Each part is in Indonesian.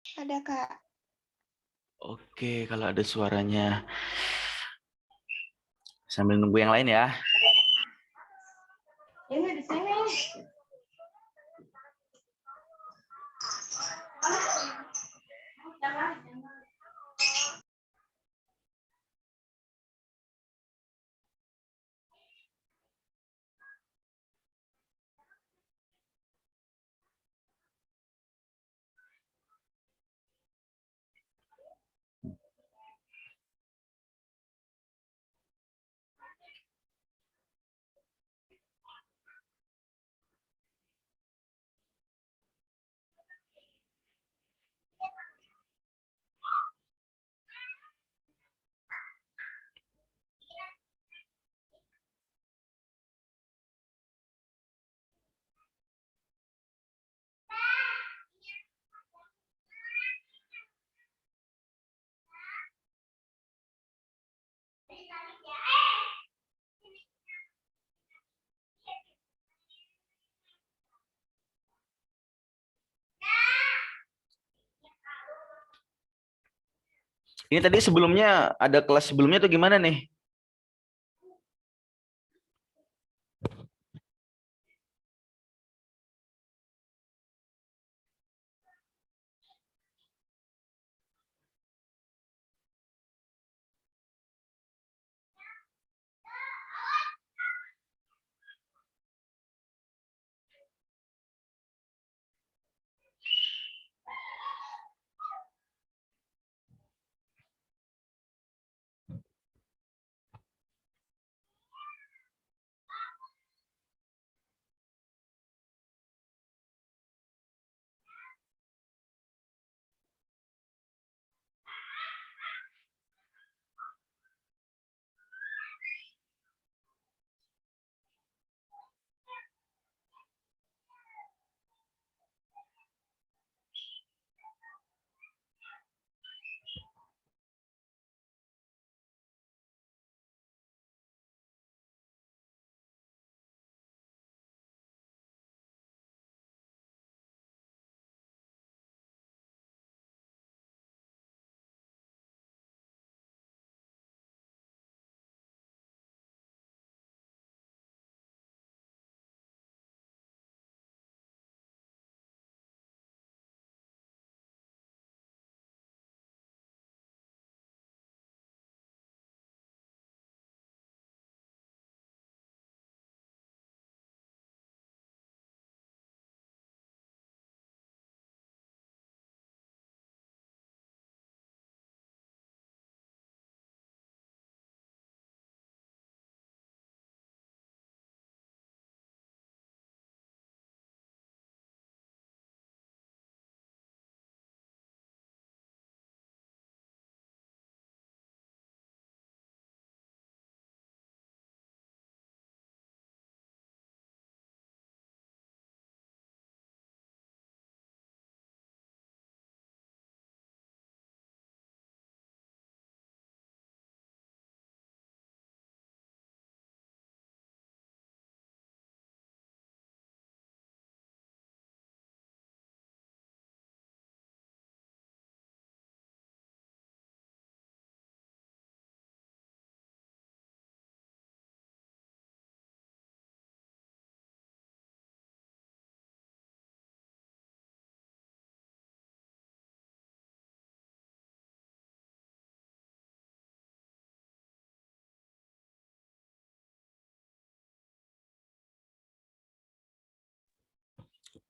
Ada, Kak. Oke, kalau ada suaranya. Sambil nunggu yang lain ya. Ini di sini. Ini tadi sebelumnya ada kelas sebelumnya tuh gimana nih?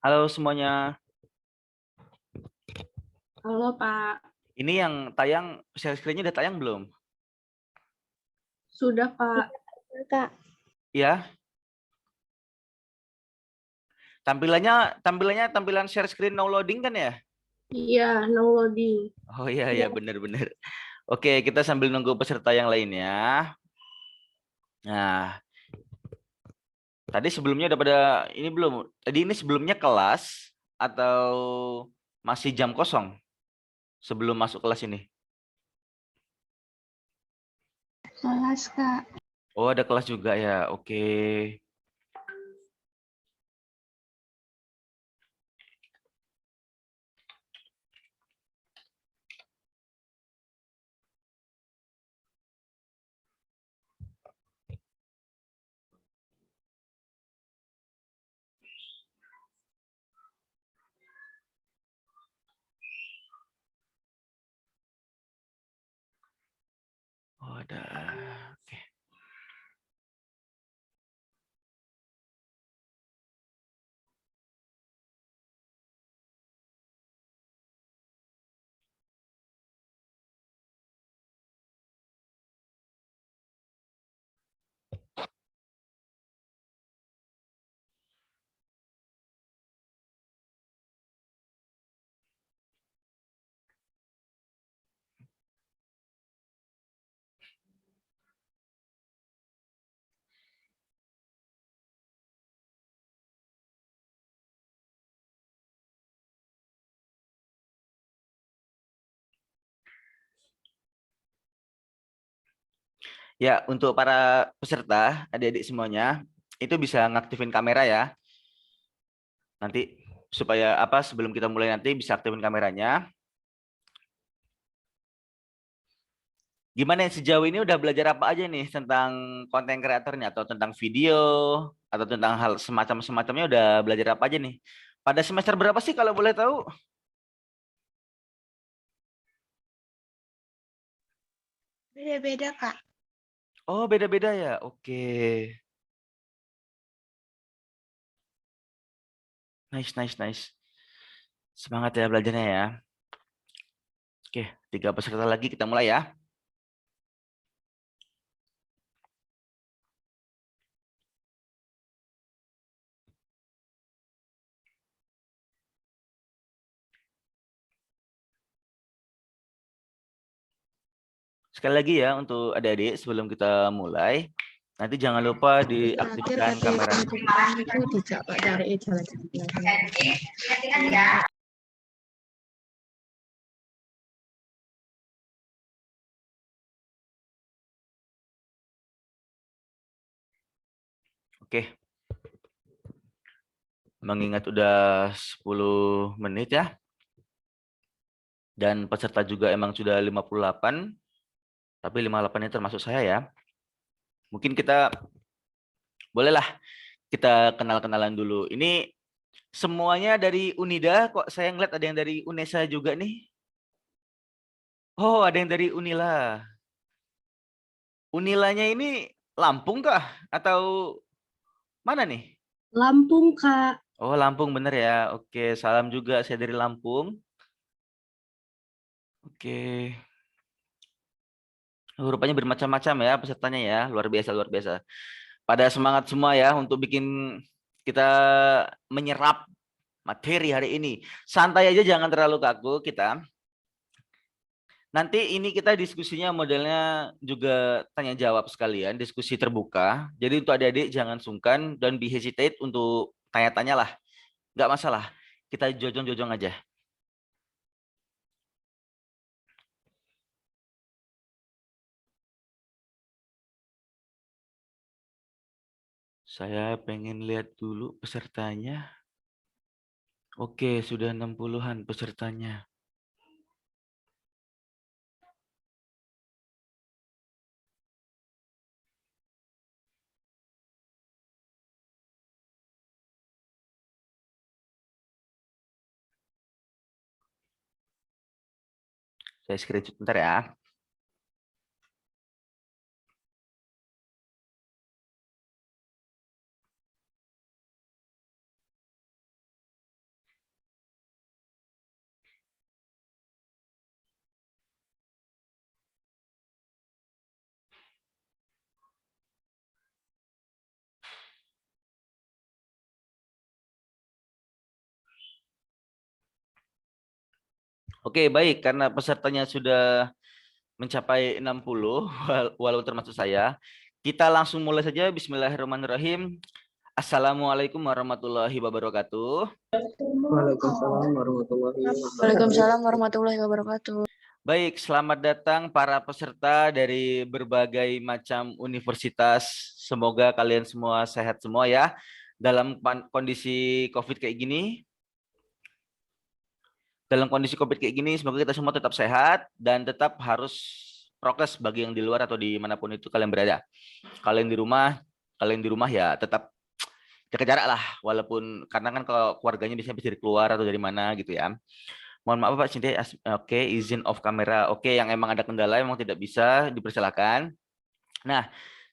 Halo semuanya. Halo Pak, Ini yang tayang share screen-nya udah tayang belum? sudah Pak. Kak. Ya, tampilan share screen no loading kan ya? Iya, no loading. Oh iya ya benar-benar. Oke, kita sambil nunggu peserta yang lainnya. Nah, tadi sebelumnya udah pada ini belum? Tadi ini sebelumnya kelas atau masih jam kosong sebelum masuk kelas ini? Kelas, Kak. Oh, ada kelas juga ya. Oke. Ya, untuk para peserta, adik-adik semuanya, itu bisa ngaktifin kamera ya. Nanti supaya apa sebelum kita mulai nanti bisa aktifin kameranya. Gimana yang sejauh ini udah belajar apa aja nih tentang konten kreatornya atau tentang video atau tentang hal semacamnya udah belajar apa aja nih? Pada semester berapa sih kalau boleh tahu? Beda-beda, Kak. Oh, beda-beda ya. Oke. Nice, nice, nice. Semangat ya belajarnya ya. Oke, 3 peserta lagi kita mulai ya. Sekali lagi ya untuk adik-adik sebelum kita mulai, nanti jangan lupa Terakhir diaktifkan KTP kameranya. itu dijak Pak dari jalan-jalan. Oke. Mengingat udah 10 menit ya. Dan peserta juga emang sudah 58. Tapi 58 ini termasuk saya ya. Mungkin kita bolehlah kita kenal-kenalan dulu. Ini semuanya dari Unida kok saya ngeliat ada yang dari Unesa juga nih. Oh, ada yang dari Unila. Unilanya ini Lampung kah? Atau mana nih? Lampung, Kak. Oh, Lampung bener ya. Oke, salam juga saya dari Lampung. Oke. Rupanya bermacam-macam ya pesertanya ya. Luar biasa, luar biasa. Pada semangat semua ya untuk bikin kita menyerap materi hari ini. Santai aja, jangan terlalu kaku kita. Nanti ini kita diskusinya modelnya juga tanya jawab sekalian, diskusi terbuka. Jadi untuk adik-adik jangan sungkan dan be hesitate untuk tanya-tanya lah. Nggak masalah, kita jojong-jojong aja. Saya pengen lihat dulu pesertanya. Oke, sudah 60-an pesertanya. Saya screenshot bentar ya. Oke, baik. Karena pesertanya sudah mencapai 60, walau termasuk saya. Kita langsung mulai saja. Bismillahirrahmanirrahim. Assalamualaikum warahmatullahi wabarakatuh. Waalaikumsalam warahmatullahi wabarakatuh. Waalaikumsalam warahmatullahi wabarakatuh. Baik, selamat datang para peserta dari berbagai macam universitas. Semoga kalian semua sehat semua ya. Dalam kondisi COVID kayak gini. Dalam kondisi COVID kayak gini, semoga kita semua tetap sehat dan tetap harus prokes bagi yang di luar atau dimanapun itu kalian berada. Kalian di rumah ya tetap jaga jarak lah, walaupun karena kan kalau keluarganya biasanya bisa dari keluar atau dari mana gitu ya. Mohon maaf Pak Cindy. Oke, izin off kamera. Oke, yang emang ada kendala emang tidak bisa dipersilakan. Nah,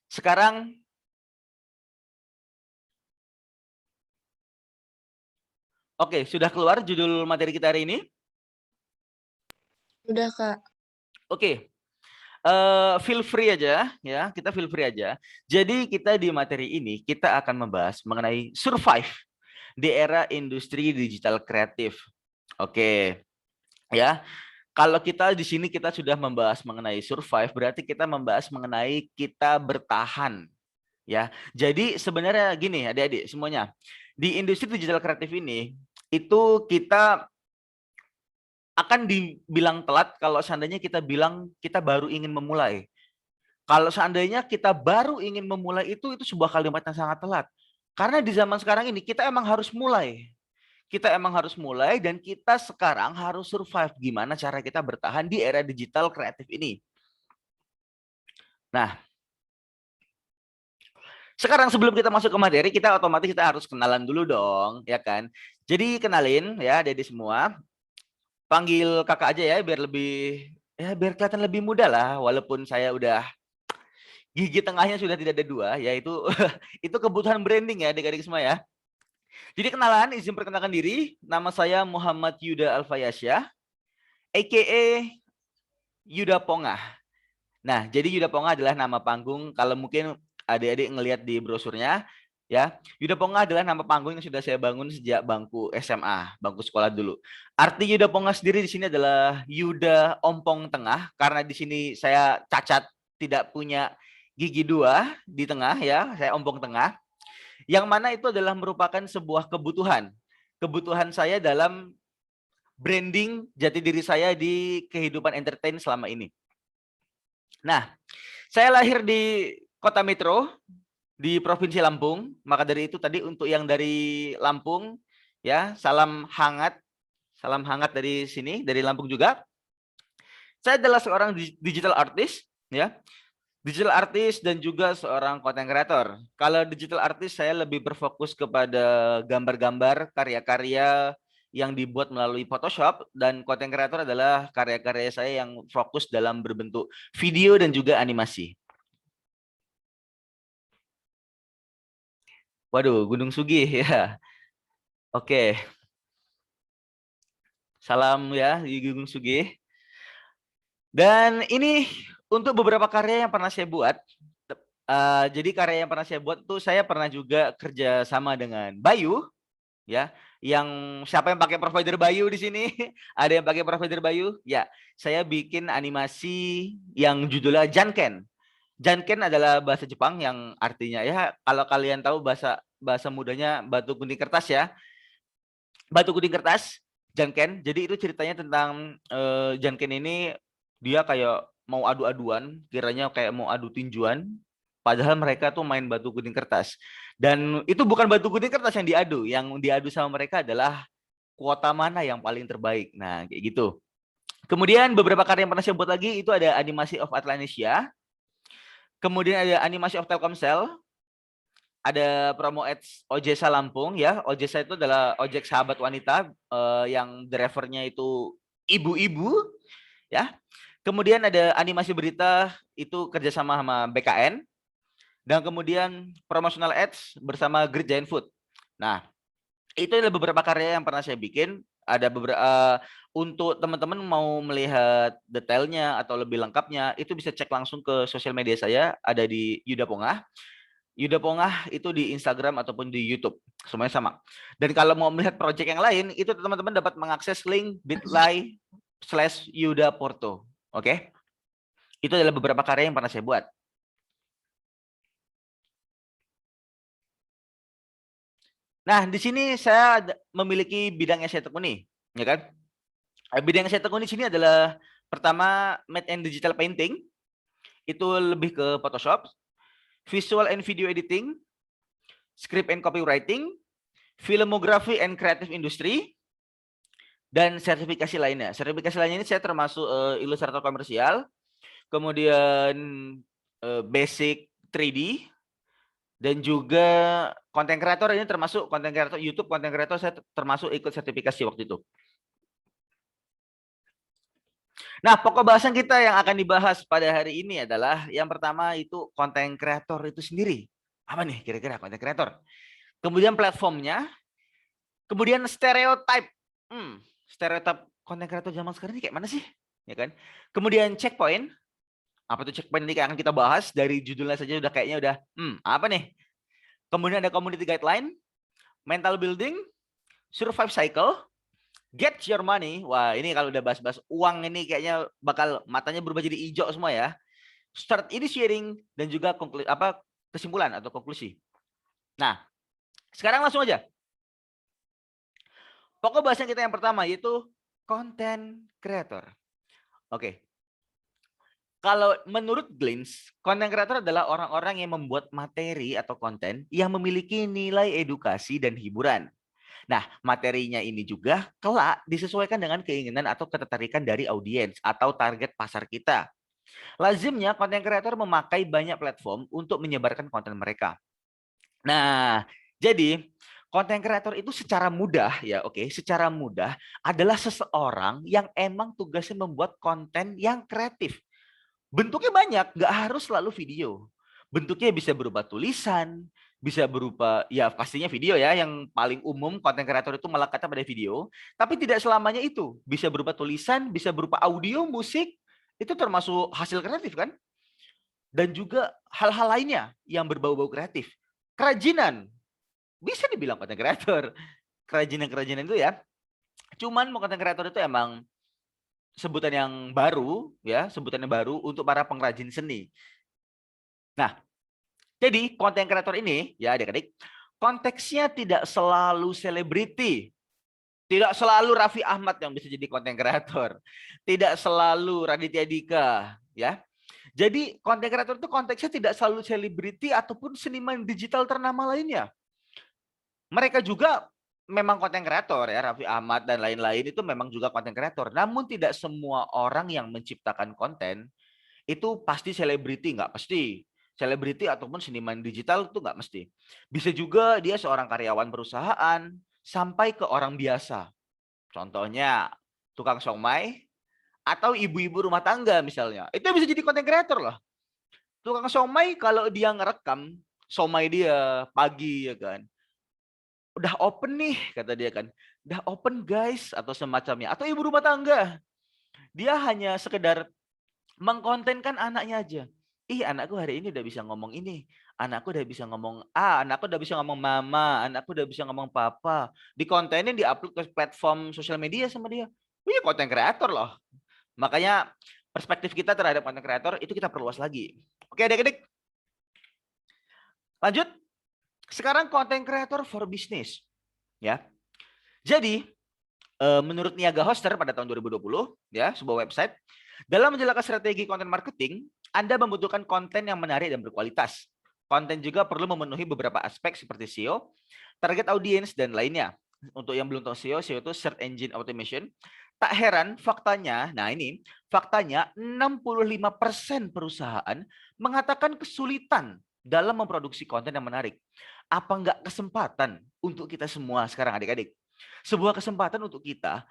sekarang oke, sudah keluar judul materi kita hari ini? Udah, Kak. Oke. Feel free aja ya, kita feel free aja. Jadi kita di materi ini kita akan membahas mengenai survive di era industri digital kreatif. Oke. Ya. Kalau kita di sini kita sudah membahas mengenai survive, berarti kita membahas mengenai kita bertahan. Ya. Jadi sebenarnya gini adik-adik semuanya. Di industri digital kreatif ini itu kita akan dibilang telat kalau seandainya kita bilang kita baru ingin memulai. Kalau seandainya kita baru ingin memulai itu sebuah kalimat yang sangat telat. Karena di zaman sekarang ini kita emang harus mulai. Kita emang harus mulai dan kita sekarang harus survive. Gimana cara kita bertahan di era digital kreatif ini. Nah, sekarang sebelum kita masuk ke materi, kita otomatis kita harus kenalan dulu dong, ya kan? Jadi kenalin ya Dede semua. Panggil kakak aja ya biar biar kelihatan lebih muda lah, walaupun saya udah gigi tengahnya sudah tidak ada dua, yaitu itu kebutuhan branding ya adik-adik semua ya. Jadi kenalan, izin perkenalkan diri, nama saya Muhammad Yuda Alfayasyah, aka Yuda Pongah. Nah, jadi Yuda Pongah adalah nama panggung, kalau mungkin adik-adik ngelihat di brosurnya, ya, Yuda Pongah adalah nama panggung yang sudah saya bangun sejak bangku SMA, bangku sekolah dulu. Arti Yuda Pongah sendiri di sini adalah Yuda Ompong Tengah, karena di sini saya cacat, tidak punya gigi dua di tengah ya, saya ompong tengah. Yang mana itu adalah merupakan sebuah kebutuhan. Kebutuhan saya dalam branding jati diri saya di kehidupan entertain selama ini. Nah, saya lahir di Kota Metro, di Provinsi Lampung. Maka dari itu tadi untuk yang dari Lampung, ya salam hangat dari sini, dari Lampung juga. Saya adalah seorang digital artist, ya. Digital artist dan juga seorang content creator. Kalau digital artist saya lebih berfokus kepada gambar-gambar, karya-karya yang dibuat melalui Photoshop, dan content creator adalah karya-karya saya yang fokus dalam berbentuk video dan juga animasi. Waduh, Gunung Sugih ya. Oke. Salam ya di Gunung Sugih. Dan ini untuk beberapa karya yang pernah saya buat. Jadi karya yang pernah saya buat tuh saya pernah juga kerja sama dengan Bayu, ya. Yang siapa yang pakai provider Bayu di sini? Ada yang pakai provider Bayu? Ya, saya bikin animasi yang judulnya Janken. Janken adalah bahasa Jepang yang artinya ya kalau kalian tahu bahasa mudanya batu gunting kertas ya. Batu gunting kertas, Janken. Jadi itu ceritanya tentang Janken ini dia kayak mau adu-aduan, kiranya kayak mau adu tinjuan. Padahal mereka tuh main batu gunting kertas. Dan itu bukan batu gunting kertas yang diadu sama mereka adalah kuota mana yang paling terbaik. Nah, kayak gitu. Kemudian beberapa karya yang pernah saya buat lagi itu ada animasi of Atlanesia. Kemudian ada animasi of Telkomsel. Ada promo ads Ojesa Lampung ya. Ojesa itu adalah ojek sahabat wanita yang drivernya itu ibu-ibu ya. Kemudian ada animasi berita itu kerjasama sama BKN. Dan kemudian promotional ads bersama Great Giant Food. Nah, itu adalah beberapa karya yang pernah saya bikin. Ada beberapa untuk teman-teman mau melihat detailnya atau lebih lengkapnya, itu bisa cek langsung ke sosial media saya, ada di Yuda Pongah. Yuda Pongah itu di Instagram ataupun di YouTube, semuanya sama. Dan kalau mau melihat project yang lain, itu teman-teman dapat mengakses link bit.ly/Yuda Porto. Oke? Itu adalah beberapa karya yang pernah saya buat. Nah, di sini saya memiliki bidang yang saya tekuni, ya kan? Bidang yang saya tekuni di sini adalah pertama matte and digital painting, itu lebih ke Photoshop, visual and video editing, script and copywriting, filmography and creative industry, dan sertifikasi lainnya. Sertifikasi lainnya ini saya termasuk ilustrator komersial, kemudian basic 3D, dan juga content creator ini termasuk content creator YouTube, content creator saya termasuk ikut sertifikasi waktu itu. Nah, pokok bahasan kita yang akan dibahas pada hari ini adalah yang pertama itu content creator itu sendiri. Apa nih kira-kira content creator? Kemudian platformnya, kemudian stereotype. Stereotype content creator zaman sekarang ini kayak mana sih? Ya kan? Kemudian checkpoint. Apa tuh checkpoint ini akan kita bahas, dari judulnya saja udah kayaknya udah apa nih? Kemudian ada community guideline, mental building, survive cycle, get your money. Wah, ini kalau udah bahas-bahas uang ini kayaknya bakal matanya berubah jadi hijau semua ya. Start initiating dan juga kesimpulan atau konklusi. Nah, sekarang langsung aja. Pokok bahasan kita yang pertama yaitu content creator. Oke. Kalau menurut Glints, content creator adalah orang-orang yang membuat materi atau konten yang memiliki nilai edukasi dan hiburan. Nah, materinya ini juga kelak disesuaikan dengan keinginan atau ketertarikan dari audiens atau target pasar kita. Lazimnya, content creator memakai banyak platform untuk menyebarkan konten mereka. Nah, jadi content creator itu secara mudah ya, secara mudah adalah seseorang yang emang tugasnya membuat konten yang kreatif. Bentuknya banyak, nggak harus selalu video. Bentuknya bisa berupa tulisan, bisa berupa, ya pastinya video ya, yang paling umum konten kreator itu melekatnya pada video. Tapi tidak selamanya itu. Bisa berupa tulisan, bisa berupa audio, musik, itu termasuk hasil kreatif kan? Dan juga hal-hal lainnya yang berbau-bau kreatif. Kerajinan, bisa dibilang konten kreator. Kerajinan-kerajinan itu ya. Cuman konten kreator itu emang sebutan yang baru ya, sebutan yang baru untuk para pengrajin seni. Nah, jadi konten kreator ini ya adik-adik, konteksnya tidak selalu selebriti. Tidak selalu Raffi Ahmad yang bisa jadi konten kreator. Tidak selalu Raditya Dika ya. Jadi konten kreator itu konteksnya tidak selalu selebriti ataupun seniman digital ternama lainnya. Mereka juga memang konten kreator ya, Raffi Ahmad dan lain-lain itu memang juga konten kreator. Namun tidak semua orang yang menciptakan konten itu pasti selebriti, nggak pasti. Selebriti ataupun seniman digital itu nggak mesti. Bisa juga dia seorang karyawan perusahaan sampai ke orang biasa. Contohnya tukang somai atau ibu-ibu rumah tangga misalnya. Itu bisa jadi konten kreator loh. Tukang somai kalau dia ngerekam somai dia pagi ya kan. Udah open nih, kata dia kan. Udah open guys, atau semacamnya. Atau ibu rumah tangga. Dia hanya sekedar mengkontenkan anaknya aja. Ih, anakku hari ini udah bisa ngomong ini. Anakku udah bisa ngomong A, anakku udah bisa ngomong mama, anakku udah bisa ngomong papa. Dikontenin, diupload ke platform sosial media sama dia. Wih, konten kreator loh. Makanya perspektif kita terhadap konten kreator itu kita perluas lagi. Oke, adik-adik. Lanjut. Sekarang content creator for business, ya. Jadi menurut Niaga Hoster pada tahun 2020, ya, sebuah website, dalam menjalankan strategi content marketing, Anda membutuhkan konten yang menarik dan berkualitas. Konten juga perlu memenuhi beberapa aspek seperti SEO, target audience dan lainnya. Untuk yang belum tahu SEO itu Search Engine Automation. Tak heran faktanya, nah ini faktanya 65% perusahaan mengatakan kesulitan dalam memproduksi konten yang menarik. Apa enggak kesempatan untuk kita semua sekarang adik-adik? Sebuah kesempatan untuk kita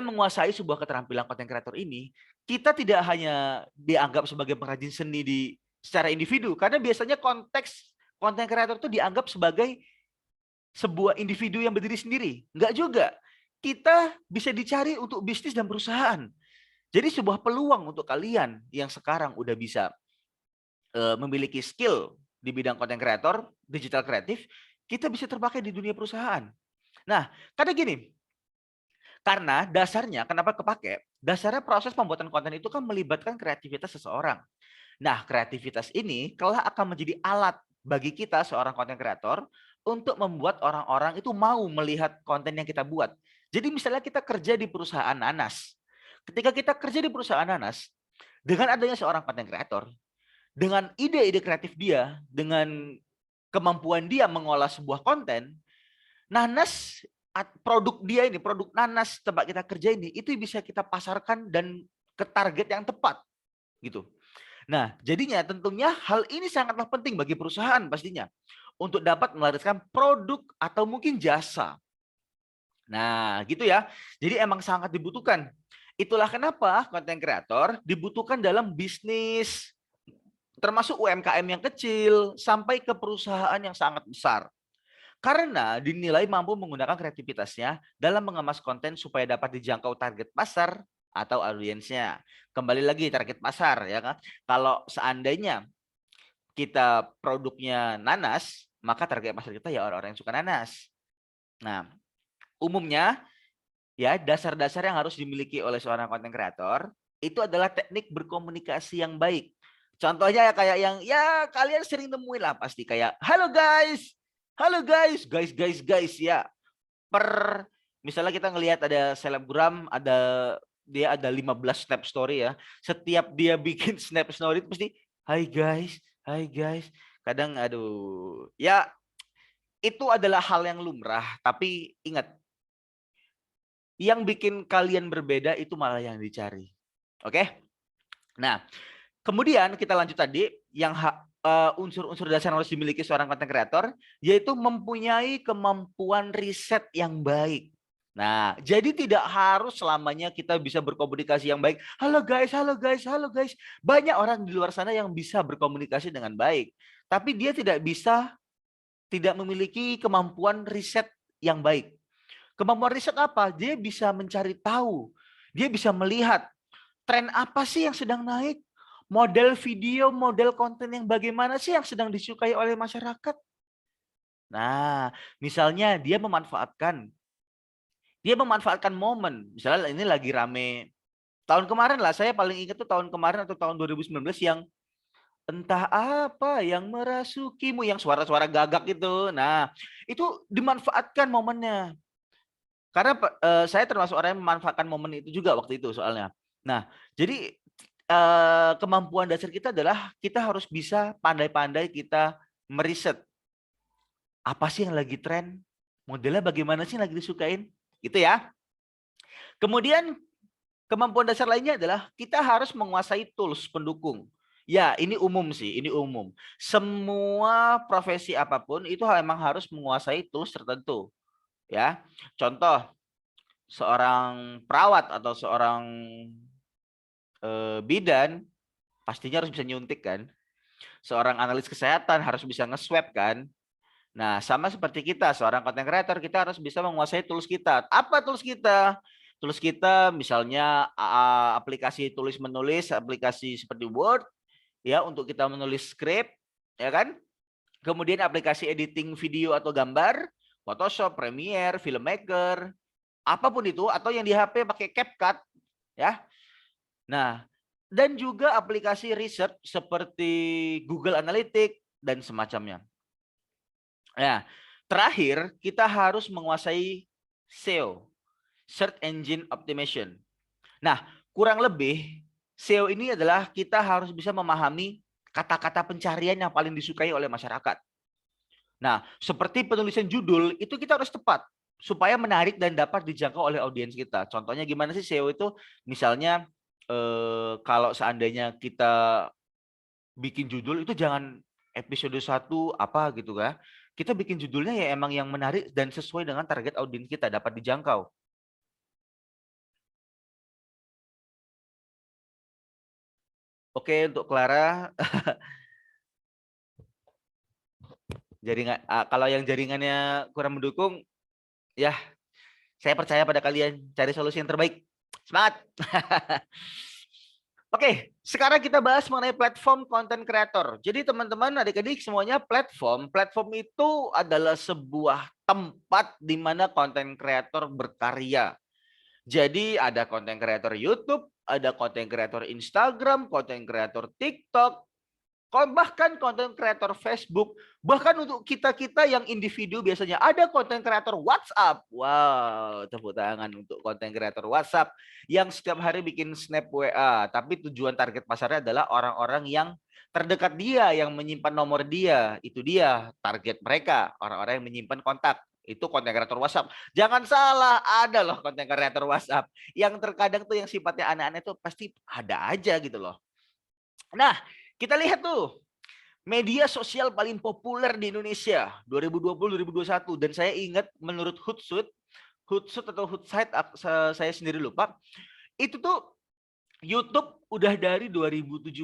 menguasai sebuah keterampilan konten kreator ini, kita tidak hanya dianggap sebagai pengrajin seni secara individu, karena biasanya konteks konten kreator itu dianggap sebagai sebuah individu yang berdiri sendiri. Enggak juga. Kita bisa dicari untuk bisnis dan perusahaan. Jadi sebuah peluang untuk kalian yang sekarang udah bisa memiliki skill di bidang konten kreator, digital kreatif, kita bisa terpakai di dunia perusahaan. Nah, karena dasarnya, kenapa kepake? Dasarnya proses pembuatan konten itu kan melibatkan kreativitas seseorang. Nah, kreativitas ini kelak akan menjadi alat bagi kita seorang konten kreator untuk membuat orang-orang itu mau melihat konten yang kita buat. Jadi misalnya kita kerja di perusahaan nanas. Ketika kita kerja di perusahaan nanas, dengan adanya seorang konten kreator, dengan ide-ide kreatif dia, dengan kemampuan dia mengolah sebuah konten, nanas, produk dia ini, produk nanas tempat kita kerja ini, itu bisa kita pasarkan dan ke target yang tepat. Gitu. Nah, jadinya tentunya hal ini sangatlah penting bagi perusahaan pastinya untuk dapat melariskan produk atau mungkin jasa. Nah, gitu ya. Jadi emang sangat dibutuhkan. Itulah kenapa konten kreator dibutuhkan dalam bisnis, termasuk UMKM yang kecil sampai ke perusahaan yang sangat besar. Karena dinilai mampu menggunakan kreativitasnya dalam mengemas konten supaya dapat dijangkau target pasar atau audiensnya. Kembali lagi target pasar ya kan. Kalau seandainya kita produknya nanas, maka target pasar kita ya orang-orang yang suka nanas. Nah, umumnya ya dasar-dasar yang harus dimiliki oleh seorang konten kreator itu adalah teknik berkomunikasi yang baik. Contohnya ya kayak yang ya kalian sering nemuin lah pasti kayak halo guys ya. Misalnya kita ngelihat ada selebgram, ada dia ada 15 snap story ya. Setiap dia bikin snap story itu pasti hai guys. Kadang aduh, ya itu adalah hal yang lumrah, tapi ingat yang bikin kalian berbeda itu malah yang dicari. Oke? Nah, kemudian kita lanjut tadi yang unsur-unsur dasar yang harus dimiliki seorang content creator yaitu mempunyai kemampuan riset yang baik. Nah, jadi tidak harus selamanya kita bisa berkomunikasi yang baik. Halo guys. Banyak orang di luar sana yang bisa berkomunikasi dengan baik, tapi dia tidak memiliki kemampuan riset yang baik. Kemampuan riset apa? Dia bisa mencari tahu. Dia bisa melihat tren apa sih yang sedang naik? Model video, model konten yang bagaimana sih yang sedang disukai oleh masyarakat? Nah, misalnya dia memanfaatkan momen. Misalnya ini lagi rame tahun kemarin lah, saya paling ingat tuh tahun kemarin atau tahun 2019 yang entah apa yang merasukimu, yang suara-suara gagak itu. Nah, itu dimanfaatkan momennya. Karena saya termasuk orang yang memanfaatkan momen itu juga waktu itu soalnya. Nah, jadi kemampuan dasar kita adalah kita harus bisa pandai-pandai kita meriset. Apa sih yang lagi tren? Modelnya bagaimana sih yang lagi disukain? Gitu ya. Kemudian kemampuan dasar lainnya adalah kita harus menguasai tools pendukung. Ya, ini umum sih, ini umum. Semua profesi apapun itu memang harus menguasai tools tertentu. Ya, contoh seorang perawat atau seorang bidan pastinya harus bisa nyuntik kan. Seorang analis kesehatan harus bisa nge-swab kan. Nah, sama seperti kita, seorang content creator, kita harus bisa menguasai tools kita. Apa tools kita? Tools kita misalnya aplikasi tulis menulis, aplikasi seperti Word ya untuk kita menulis skrip, ya kan? Kemudian aplikasi editing video atau gambar, Photoshop, Premiere, Filmmaker, apapun itu, atau yang di HP pakai CapCut, ya. Nah, dan juga aplikasi research seperti Google Analytics dan semacamnya. Nah, terakhir kita harus menguasai SEO, Search Engine Optimization. Nah, kurang lebih SEO ini adalah kita harus bisa memahami kata-kata pencarian yang paling disukai oleh masyarakat. Nah, seperti penulisan judul itu kita harus tepat supaya menarik dan dapat dijangkau oleh audiens kita. Contohnya gimana sih SEO itu? Misalnya kalau seandainya kita bikin judul itu jangan episode 1 apa gitu kan. Kita bikin judulnya ya emang yang menarik dan sesuai dengan target audiens kita dapat dijangkau. Oke, untuk Clara jaringan kalau yang jaringannya kurang mendukung ya saya percaya pada kalian cari solusi yang terbaik. Semangat. Oke, sekarang kita bahas mengenai platform content creator. Jadi teman-teman, adik-adik semuanya platform itu adalah sebuah tempat di mana content creator berkarya. Jadi ada content creator YouTube, ada content creator Instagram, content creator TikTok, bahkan konten kreator Facebook, bahkan untuk kita-kita yang individu biasanya ada konten kreator WhatsApp. Wow, tepuk tangan untuk konten kreator WhatsApp yang setiap hari bikin snap WA, tapi tujuan target pasarnya adalah orang-orang yang terdekat dia, yang menyimpan nomor dia. Itu dia target mereka, orang-orang yang menyimpan kontak. Itu konten kreator WhatsApp. Jangan salah, ada loh konten kreator WhatsApp yang terkadang tuh yang sifatnya aneh-aneh tuh pasti ada aja gitu loh. Nah, kita lihat tuh media sosial paling populer di Indonesia 2020-2021 dan saya ingat menurut Hootsuite atau Hootsite saya sendiri lupa, itu tuh YouTube udah dari 2017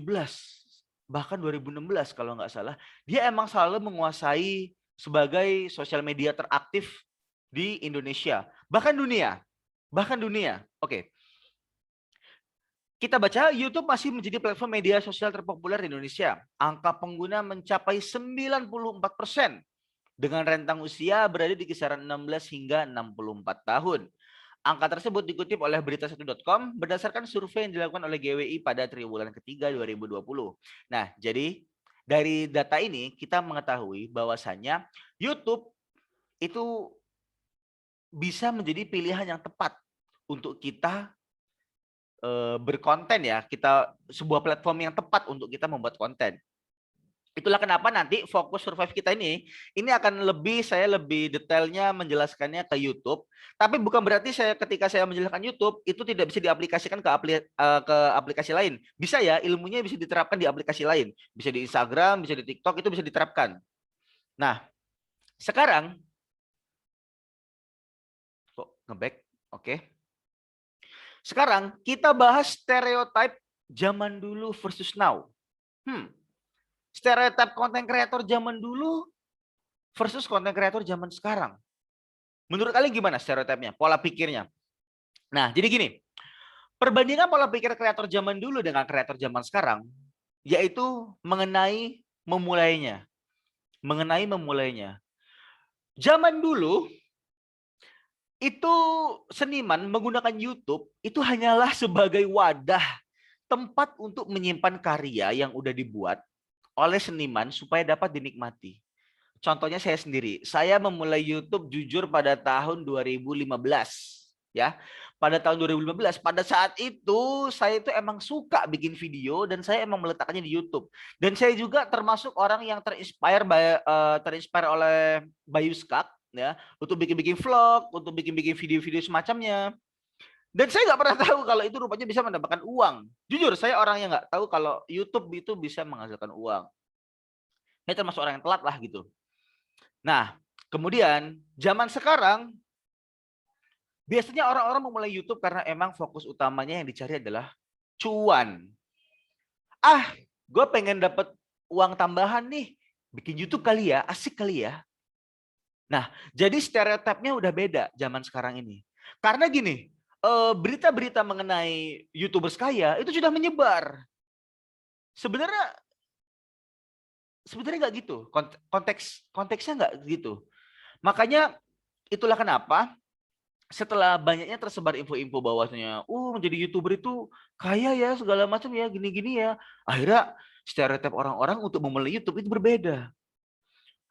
bahkan 2016 kalau nggak salah, dia emang selalu menguasai sebagai sosial media teraktif di Indonesia bahkan dunia. Oke. Kita baca YouTube masih menjadi platform media sosial terpopuler di Indonesia. Angka pengguna mencapai 94% dengan rentang usia berada di kisaran 16 hingga 64 tahun. Angka tersebut dikutip oleh berita1.com berdasarkan survei yang dilakukan oleh GWI pada triwulan ketiga 2020. Nah, jadi dari data ini kita mengetahui bahwasannya YouTube itu bisa menjadi pilihan yang tepat untuk kita berkonten ya, kita sebuah platform yang tepat untuk kita membuat konten. Itulah kenapa nanti fokus survive kita ini akan saya lebih detailnya menjelaskannya ke YouTube. Tapi bukan berarti ketika saya menjelaskan YouTube itu tidak bisa diaplikasikan ke aplikasi lain. Bisa ya, ilmunya bisa diterapkan di aplikasi lain. Bisa di Instagram, bisa di TikTok, itu bisa diterapkan. Nah, sekarang kok nge-back? Oke. Sekarang kita bahas stereotype zaman dulu versus now. Stereotip konten kreator zaman dulu versus konten kreator zaman sekarang. Menurut kalian gimana stereotipnya, pola pikirnya? Nah, jadi gini. Perbandingan pola pikir kreator zaman dulu dengan kreator zaman sekarang, yaitu mengenai memulainya. Zaman dulu, itu seniman menggunakan YouTube, itu hanyalah sebagai wadah, tempat untuk menyimpan karya yang udah dibuat oleh seniman supaya dapat dinikmati. Contohnya saya sendiri. Saya memulai YouTube jujur pada tahun 2015, ya. Pada tahun 2015, pada saat itu saya itu emang suka bikin video dan saya emang meletakkannya di YouTube. Dan saya juga termasuk orang yang terinspire oleh Bayu Skak, ya, untuk bikin-bikin vlog, untuk bikin-bikin video-video semacamnya. Dan saya nggak pernah tahu kalau itu rupanya bisa mendapatkan uang. Jujur, saya orang yang nggak tahu kalau YouTube itu bisa menghasilkan uang. Saya termasuk orang yang telat lah gitu. Nah, kemudian zaman sekarang, biasanya orang-orang memulai YouTube karena emang fokus utamanya yang dicari adalah cuan. Gue pengen dapat uang tambahan nih, bikin YouTube kali ya, asik kali ya. Nah, jadi stereotipnya udah beda zaman sekarang ini. Karena gini, berita-berita mengenai YouTubers kaya itu sudah menyebar. Sebenarnya nggak gitu. Konteksnya nggak gitu. Makanya itulah kenapa setelah banyaknya tersebar info-info bahwasanya menjadi YouTuber itu kaya ya, segala macam ya, gini-gini ya. Akhirnya stereotip orang-orang untuk memulai YouTube itu berbeda.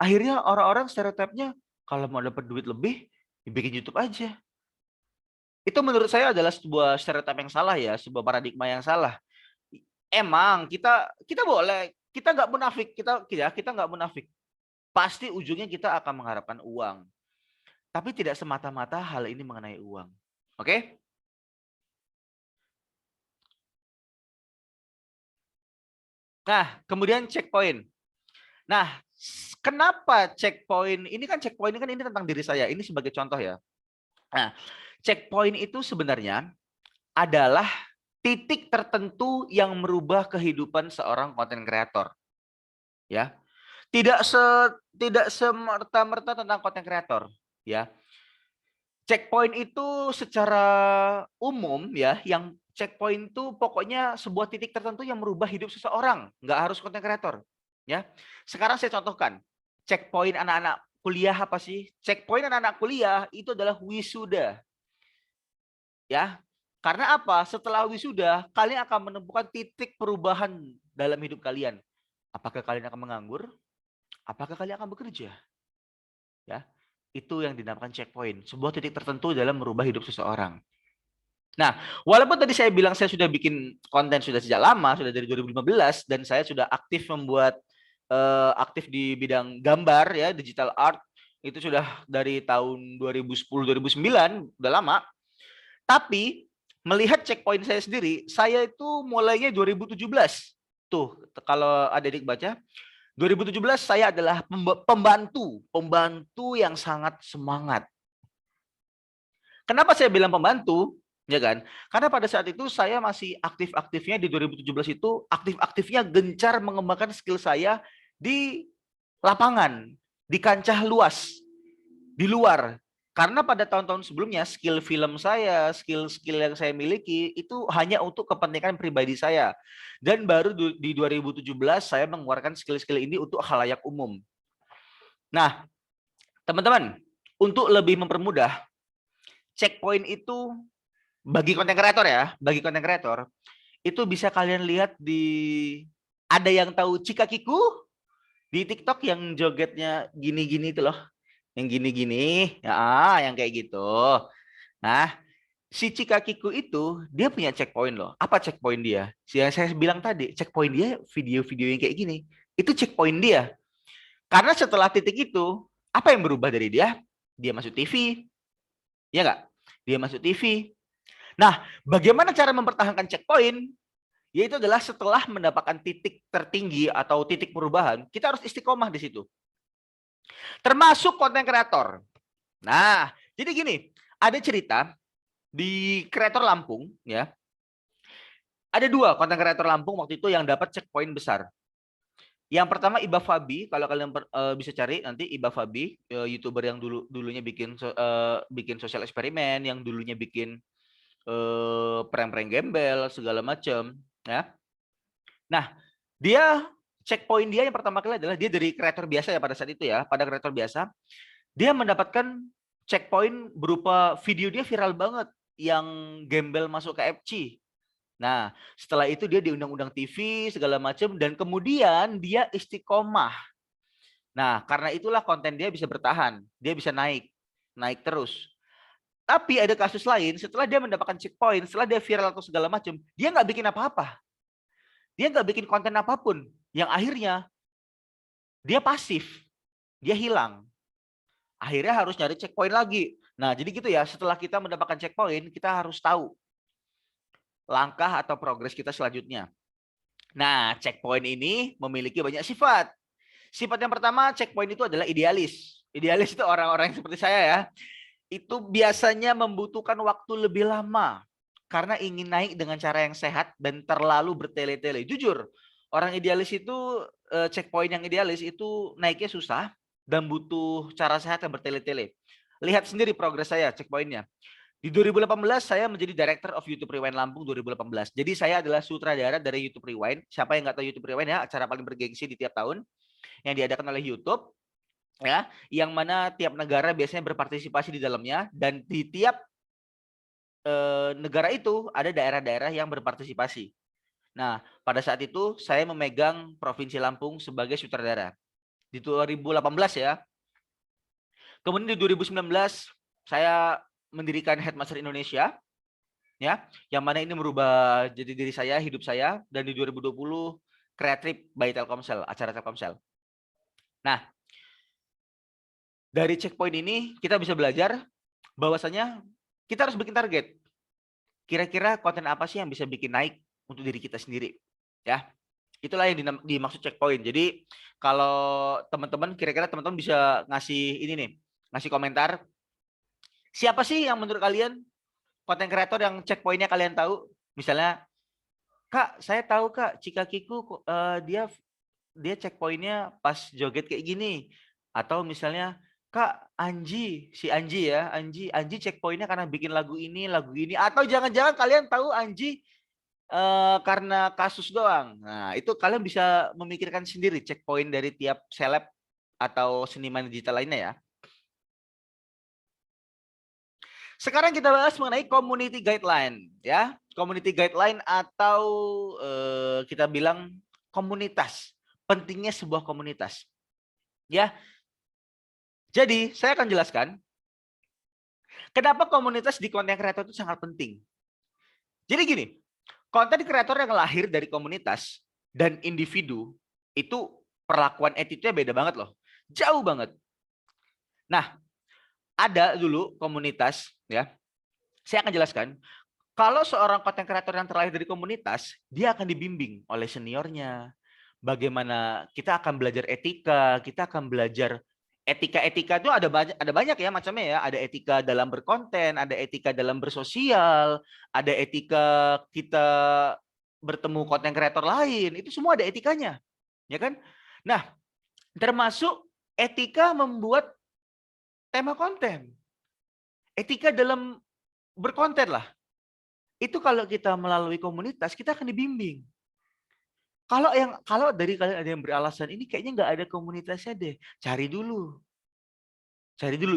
Akhirnya orang-orang stereotipnya kalau mau dapat duit lebih, bikin YouTube aja. Itu menurut saya adalah sebuah stereotip yang salah ya, sebuah paradigma yang salah. Emang kita boleh, kita nggak munafik, kita nggak munafik. Pasti ujungnya kita akan mengharapkan uang. Tapi tidak semata-mata hal ini mengenai uang. Oke? Nah, kemudian checkpoint. Nah, kenapa checkpoint? Ini kan checkpoint ini tentang diri saya. Ini sebagai contoh ya. Nah, checkpoint itu sebenarnya adalah titik tertentu yang merubah kehidupan seorang konten kreator. Ya. Tidak semerta-merta tentang konten kreator, ya. Checkpoint itu secara umum ya, yang checkpoint itu pokoknya sebuah titik tertentu yang merubah hidup seseorang, nggak harus konten kreator, ya. Sekarang saya contohkan, checkpoint anak-anak kuliah apa sih? Checkpoint anak-anak kuliah itu adalah wisuda. Ya. Karena apa? Setelah wisuda, kalian akan menemukan titik perubahan dalam hidup kalian. Apakah kalian akan menganggur? Apakah kalian akan bekerja? Ya. Itu yang dinamakan checkpoint, sebuah titik tertentu dalam merubah hidup seseorang. Nah, walaupun tadi saya bilang saya sudah bikin konten sudah sejak lama, sudah dari 2015, dan saya sudah aktif membuat aktif di bidang gambar ya, digital art, itu sudah dari tahun 2010-2009, udah lama. Tapi melihat checkpoint saya sendiri, saya itu mulainya 2017. Tuh, kalau adik-adik baca, 2017 saya adalah pembantu yang sangat semangat. Kenapa saya bilang pembantu? Ya kan? Karena pada saat itu saya masih aktif-aktifnya di 2017 itu, aktif-aktifnya gencar mengembangkan skill saya di lapangan, di kancah luas, di luar. Karena pada tahun-tahun sebelumnya skill film saya, skill-skill yang saya miliki itu hanya untuk kepentingan pribadi saya. Dan baru di 2017 saya mengeluarkan skill-skill ini untuk khalayak umum. Nah, teman-teman, untuk lebih mempermudah, checkpoint itu bagi konten kreator ya, bagi konten kreator, itu bisa kalian lihat ada yang tahu Cikakiku di TikTok yang jogetnya gini-gini itu loh. Yang gini-gini, ya, yang kayak gitu. Nah, Si Cikakiku itu dia punya checkpoint loh. Apa checkpoint dia? Yang saya bilang tadi, checkpoint dia video-video yang kayak gini. Itu checkpoint dia. Karena setelah titik itu, apa yang berubah dari dia? Dia masuk TV. Ya nggak? Dia masuk TV. Nah, bagaimana cara mempertahankan checkpoint? Yaitu adalah setelah mendapatkan titik tertinggi atau titik perubahan, kita harus istiqomah di situ. Termasuk konten kreator. Nah, jadi gini, ada cerita di kreator Lampung, ya. Ada 2 konten kreator Lampung waktu itu yang dapat checkpoint besar. Yang pertama Iba Fabi, kalau kalian bisa cari nanti Iba Fabi, YouTuber yang dulunya bikin sosial eksperimen, yang dulunya bikin prank-prank gembel segala macam, ya. Nah, dia checkpoint dia yang pertama kali adalah dia dari kreator biasa ya pada saat itu ya, pada kreator biasa, dia mendapatkan checkpoint berupa video dia viral banget yang gembel masuk ke FC. Nah, setelah itu dia diundang-undang TV segala macam dan kemudian dia istiqomah. Nah, karena itulah konten dia bisa bertahan, dia bisa naik terus. Tapi ada kasus lain, setelah dia mendapatkan checkpoint, setelah dia viral atau segala macam, dia nggak bikin apa-apa. Dia nggak bikin konten apapun, yang akhirnya dia pasif, dia hilang. Akhirnya harus nyari checkpoint lagi. Nah, jadi gitu ya, setelah kita mendapatkan checkpoint, kita harus tahu langkah atau progres kita selanjutnya. Nah, checkpoint ini memiliki banyak sifat. Sifat yang pertama, checkpoint itu adalah idealis. Idealis itu orang-orang yang seperti saya ya. Itu biasanya membutuhkan waktu lebih lama karena ingin naik dengan cara yang sehat dan terlalu bertele-tele. Jujur, orang idealis itu checkpoint yang idealis itu naiknya susah dan butuh cara sehat yang bertele-tele. Lihat sendiri progres saya checkpointnya. Di 2018 saya menjadi Director of YouTube Rewind Lampung 2018. Jadi saya adalah sutradara dari YouTube Rewind. Siapa yang nggak tahu YouTube Rewind ya, acara paling bergengsi di tiap tahun yang diadakan oleh YouTube. Ya, yang mana tiap negara biasanya berpartisipasi di dalamnya dan di tiap negara itu ada daerah-daerah yang berpartisipasi. Nah, pada saat itu saya memegang Provinsi Lampung sebagai sutradara di 2018 ya. Kemudian di 2019 saya mendirikan Headmaster Indonesia, ya, yang mana ini merubah jadi diri saya, hidup saya, dan di 2020 Creatrip by Telkomsel, acara Telkomsel. Nah, dari checkpoint ini kita bisa belajar bahwasanya kita harus bikin target. Kira-kira konten apa sih yang bisa bikin naik untuk diri kita sendiri, ya. Itulah yang dimaksud checkpoint. Jadi kalau teman-teman, kira-kira teman-teman bisa ngasih ini nih, ngasih komentar. Siapa sih yang menurut kalian konten kreator yang checkpointnya kalian tahu? Misalnya, Kak, saya tahu Kak, Cikakiku dia checkpointnya pas joget kayak gini. Atau misalnya, Kak, si Anji ya, Anji checkpointnya karena bikin lagu ini. Atau jangan-jangan kalian tahu Anji karena kasus doang. Nah, itu kalian bisa memikirkan sendiri checkpoint dari tiap seleb atau seniman digital lainnya ya. Sekarang kita bahas mengenai community guideline ya. Community guideline atau kita bilang komunitas. Pentingnya sebuah komunitas. Ya. Jadi, saya akan jelaskan kenapa komunitas di konten kreator itu sangat penting. Jadi gini, konten kreator yang lahir dari komunitas dan individu itu perlakuan etiknya beda banget loh. Jauh banget. Nah, ada dulu komunitas ya. Saya akan jelaskan. Kalau seorang konten kreator yang terlahir dari komunitas, dia akan dibimbing oleh seniornya. Bagaimana kita akan belajar etika, kita akan belajar etika itu ada banyak ya macamnya ya. Ada etika dalam berkonten, ada etika dalam bersosial, ada etika kita bertemu konten kreator lain. Itu semua ada etikanya. Ya kan? Nah, termasuk etika membuat tema konten. Etika dalam berkonten lah. Itu kalau kita melalui komunitas, kita akan dibimbing. Kalau dari kalian ada yang beralasan ini kayaknya nggak ada komunitasnya deh, cari dulu.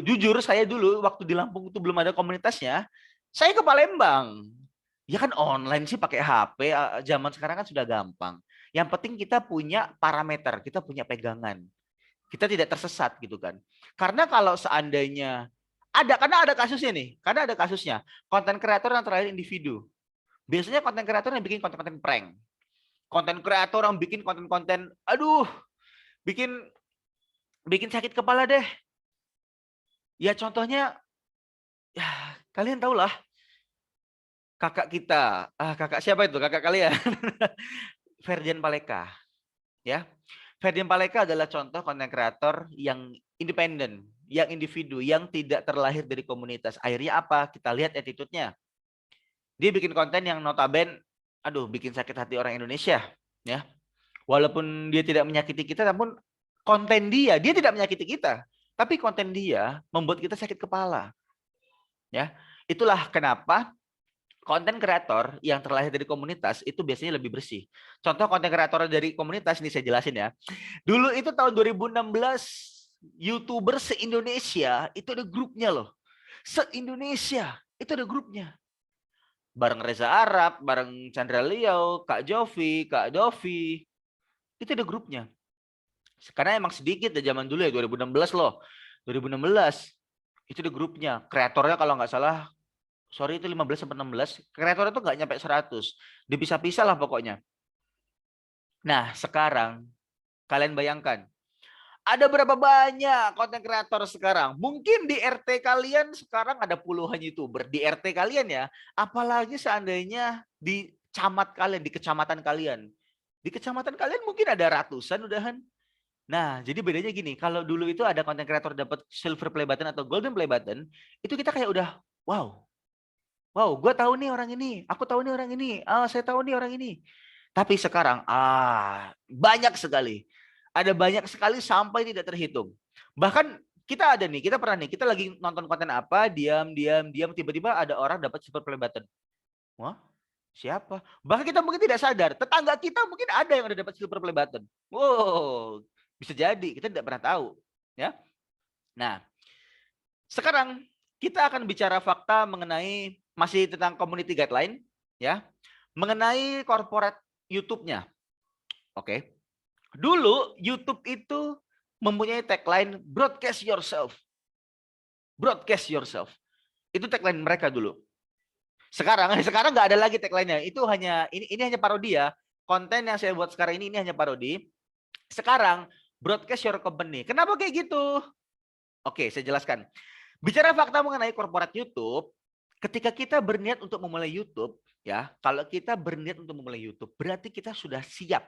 Jujur saya dulu waktu di Lampung itu belum ada komunitasnya. Saya ke Palembang. Ya kan online sih pakai HP. Zaman sekarang kan sudah gampang. Yang penting kita punya parameter, kita punya pegangan. Kita tidak tersesat gitu kan. Karena kalau seandainya karena ada kasusnya nih. Karena ada kasusnya. Konten kreator yang terakhir individu. Biasanya konten kreator yang bikin konten-konten prank. Konten kreator yang bikin konten-konten, aduh, bikin sakit kepala deh. Ya contohnya, ya kalian tahu lah. Kakak kita, kakak siapa itu? Kakak kalian. Ferdian Paleka. Ya. Ferdian Paleka adalah contoh konten kreator yang independen, yang individu, yang tidak terlahir dari komunitas. Akhirnya apa? Kita lihat attitude-nya. Dia bikin konten yang notabene, aduh, bikin sakit hati orang Indonesia, ya. Walaupun dia tidak menyakiti kita, namun konten dia tidak menyakiti kita, tapi konten dia membuat kita sakit kepala. Ya, itulah kenapa konten kreator yang terlahir dari komunitas itu biasanya lebih bersih. Contoh konten kreator dari komunitas ini saya jelasin ya. Dulu itu tahun 2016 YouTuber se-Indonesia itu ada grupnya loh. Se-Indonesia itu ada grupnya. Bareng Reza Arab, bareng Chandra Liao, Kak Jovi, Kak Dovi. Itu ada grupnya. Karena emang sedikit ya zaman dulu ya 2016 loh. 2016 itu ada grupnya. Kreatornya kalau nggak salah, sorry itu 15 sampai 16, kreatornya tuh nggak nyampe 100. Dipisah-pisah lah pokoknya. Nah, sekarang kalian bayangkan, ada berapa banyak konten kreator sekarang? Mungkin di RT kalian sekarang ada puluhan YouTuber. Di RT kalian ya, apalagi seandainya di camat kalian, di kecamatan kalian. Di kecamatan kalian mungkin ada ratusan udahan. Nah, jadi bedanya gini, kalau dulu itu ada konten kreator dapat silver play button atau golden play button, itu kita kayak udah, wow, gue tahu nih orang ini, aku tahu nih orang ini, saya tahu nih orang ini. Tapi sekarang, banyak sekali. Ada banyak sekali sampai tidak terhitung. Bahkan kita ada nih, kita pernah nih, kita lagi nonton konten apa, diam, tiba-tiba ada orang dapat silver play button. Wah, siapa? Bahkan kita mungkin tidak sadar, tetangga kita mungkin ada yang udah dapat silver play button. Wow, bisa jadi, kita tidak pernah tahu. Ya. Nah, sekarang kita akan bicara fakta mengenai masih tentang community guideline, ya, mengenai corporate YouTube-nya. Oke. Dulu YouTube itu mempunyai tagline broadcast yourself. Broadcast yourself. Itu tagline mereka dulu. Sekarang nggak ada lagi tagline-nya. Itu hanya ini hanya parodi ya. Konten yang saya buat sekarang ini hanya parodi. Sekarang broadcast your company. Kenapa kayak gitu? Oke, saya jelaskan. Bicara fakta mengenai corporate YouTube, ketika kita berniat untuk memulai YouTube, ya, kalau kita berniat untuk memulai YouTube, berarti kita sudah siap.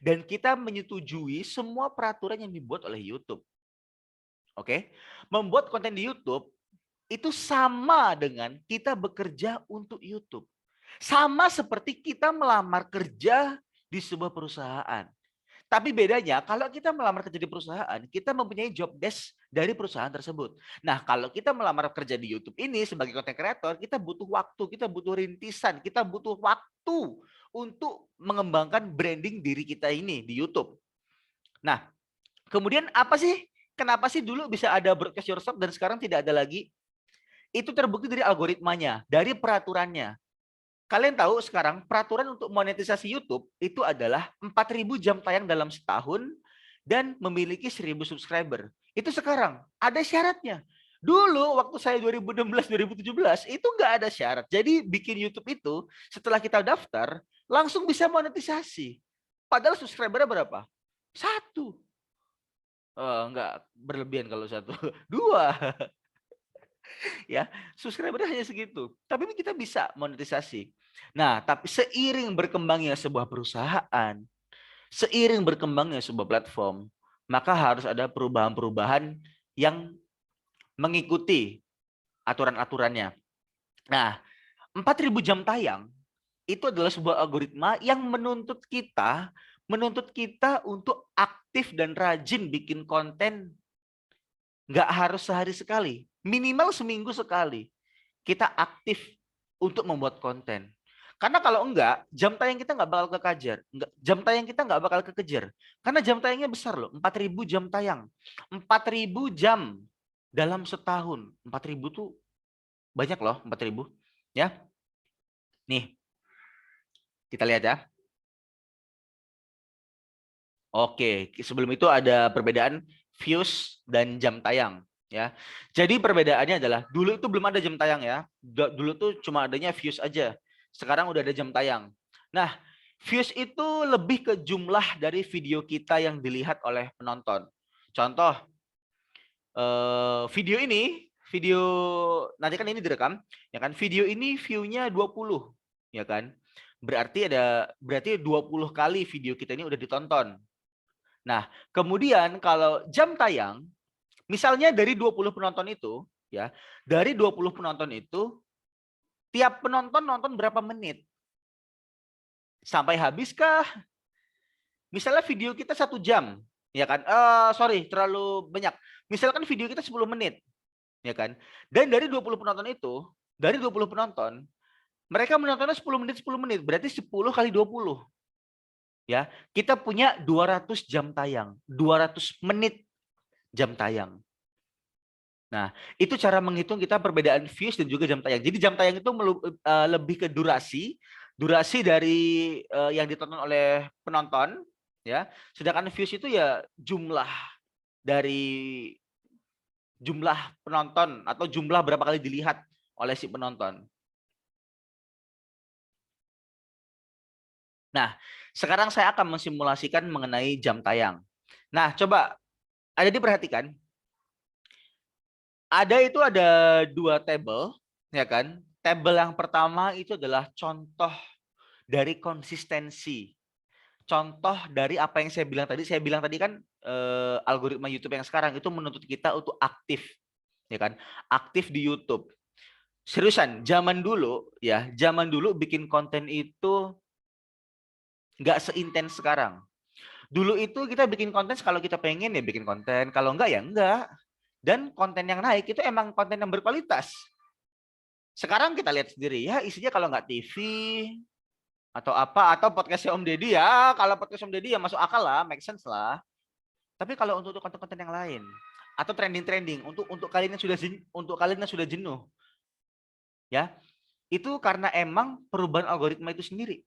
Dan kita menyetujui semua peraturan yang dibuat oleh YouTube. Oke? Membuat konten di YouTube itu sama dengan kita bekerja untuk YouTube. Sama seperti kita melamar kerja di sebuah perusahaan. Tapi bedanya kalau kita melamar kerja di perusahaan, kita mempunyai job desk dari perusahaan tersebut. Nah, kalau kita melamar kerja di YouTube ini sebagai content creator, kita butuh waktu, kita butuh rintisan, kita butuh waktu untuk mengembangkan branding diri kita ini di YouTube. Nah, kemudian apa sih? Kenapa sih dulu bisa ada broadcast yourself dan sekarang tidak ada lagi? Itu terbukti dari algoritmanya, dari peraturannya. Kalian tahu sekarang peraturan untuk monetisasi YouTube itu adalah 4.000 jam tayang dalam setahun dan memiliki 1.000 subscriber. Itu sekarang ada syaratnya. Dulu waktu saya 2016-2017 itu nggak ada syarat. Jadi bikin YouTube itu setelah kita daftar langsung bisa monetisasi. Padahal subscribernya berapa? 1. Enggak berlebihan kalau 1. 2. Ya, subscribernya hanya segitu. Tapi kita bisa monetisasi. Nah, tapi seiring berkembangnya sebuah perusahaan, seiring berkembangnya sebuah platform, maka harus ada perubahan-perubahan yang mengikuti aturan-aturannya. Nah, 4.000 jam tayang itu adalah sebuah algoritma yang menuntut kita untuk aktif dan rajin bikin konten. Nggak harus sehari sekali, minimal seminggu sekali kita aktif untuk membuat konten. Karena kalau enggak, jam tayang kita nggak bakal kekejar. Jam tayang kita nggak bakal kekejar. Karena jam tayangnya besar loh, 4.000 jam tayang. 4.000 jam dalam setahun. 4.000 tuh banyak loh, 4.000. Ya. Nih, kita lihat ya. Oke, sebelum itu ada perbedaan views dan jam tayang. Ya. Jadi perbedaannya adalah dulu itu belum ada jam tayang ya. Dulu tuh cuma adanya views aja. Sekarang udah ada jam tayang. Nah, views itu lebih ke jumlah dari video kita yang dilihat oleh penonton. Contoh, video ini, video nanti kan ini direkam, ya kan? Video ini view-nya 20, ya kan? Berarti 20 kali video kita ini udah ditonton. Nah, kemudian kalau jam tayang, misalnya dari 20 penonton itu, ya, dari 20 penonton itu, tiap penonton nonton berapa menit? Sampai habiskah? Misalnya video kita 1 jam, ya kan? Sorry, terlalu banyak. Misalkan video kita 10 menit, ya kan? Dan dari 20 penonton itu, dari 20 penonton, mereka menontonnya 10 menit, 10 menit. Berarti 10 kali 20. Ya, kita punya 200 jam tayang, 200 menit jam tayang. Nah, itu cara menghitung kita perbedaan views dan juga jam tayang. Jadi jam tayang itu lebih ke durasi dari yang ditonton oleh penonton, ya. Sedangkan views itu ya jumlah dari jumlah penonton atau jumlah berapa kali dilihat oleh si penonton. Nah, sekarang saya akan mensimulasikan mengenai jam tayang. Nah, coba ada diperhatikan. Ada 2 tabel, ya kan? Tabel yang pertama itu adalah contoh dari konsistensi. Contoh dari apa yang saya bilang tadi. Saya bilang tadi kan algoritma YouTube yang sekarang itu menuntut kita untuk aktif, ya kan? Aktif di YouTube. Seriusan, zaman dulu bikin konten itu nggak seintens sekarang. Dulu itu kita bikin konten kalau kita pengen ya bikin konten, kalau enggak ya enggak. Dan konten yang naik itu emang konten yang berkualitas. Sekarang kita lihat sendiri ya, isinya kalau nggak TV atau apa, atau podcastnya Om Deddy ya, kalau podcast Om Deddy ya masuk akal lah, make sense lah. Tapi kalau untuk konten-konten yang lain atau trending-trending untuk kalian yang sudah jenuh, ya itu karena emang perubahan algoritma itu sendiri.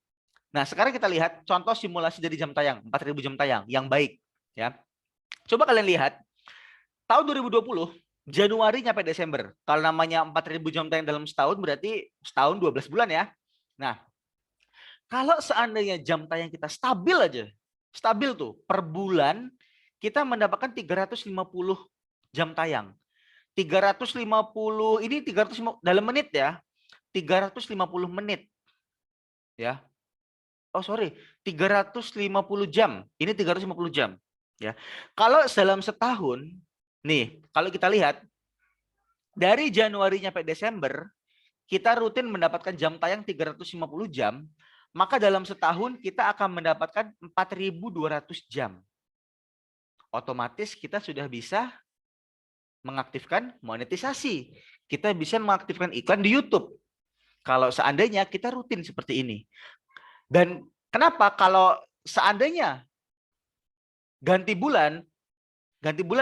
Nah, sekarang kita lihat contoh simulasi dari jam tayang, 4.000 jam tayang yang baik, ya. Coba kalian lihat tahun 2020 Januari sampai Desember. Kalau namanya 4.000 jam tayang dalam setahun berarti setahun 12 bulan ya. Nah, kalau seandainya jam tayang kita stabil aja, stabil tuh per bulan kita mendapatkan 350 jam tayang. 350 ini 350 dalam menit ya. 350 menit. Ya. Oh sorry, 350 jam. Ini 350 jam. Ya. Kalau dalam setahun, nih, kalau kita lihat dari Januari sampai Desember, kita rutin mendapatkan jam tayang 350 jam, maka dalam setahun kita akan mendapatkan 4.200 jam. Otomatis kita sudah bisa mengaktifkan monetisasi. Kita bisa mengaktifkan iklan di YouTube. Kalau seandainya kita rutin seperti ini. Dan kenapa kalau seandainya ganti bulan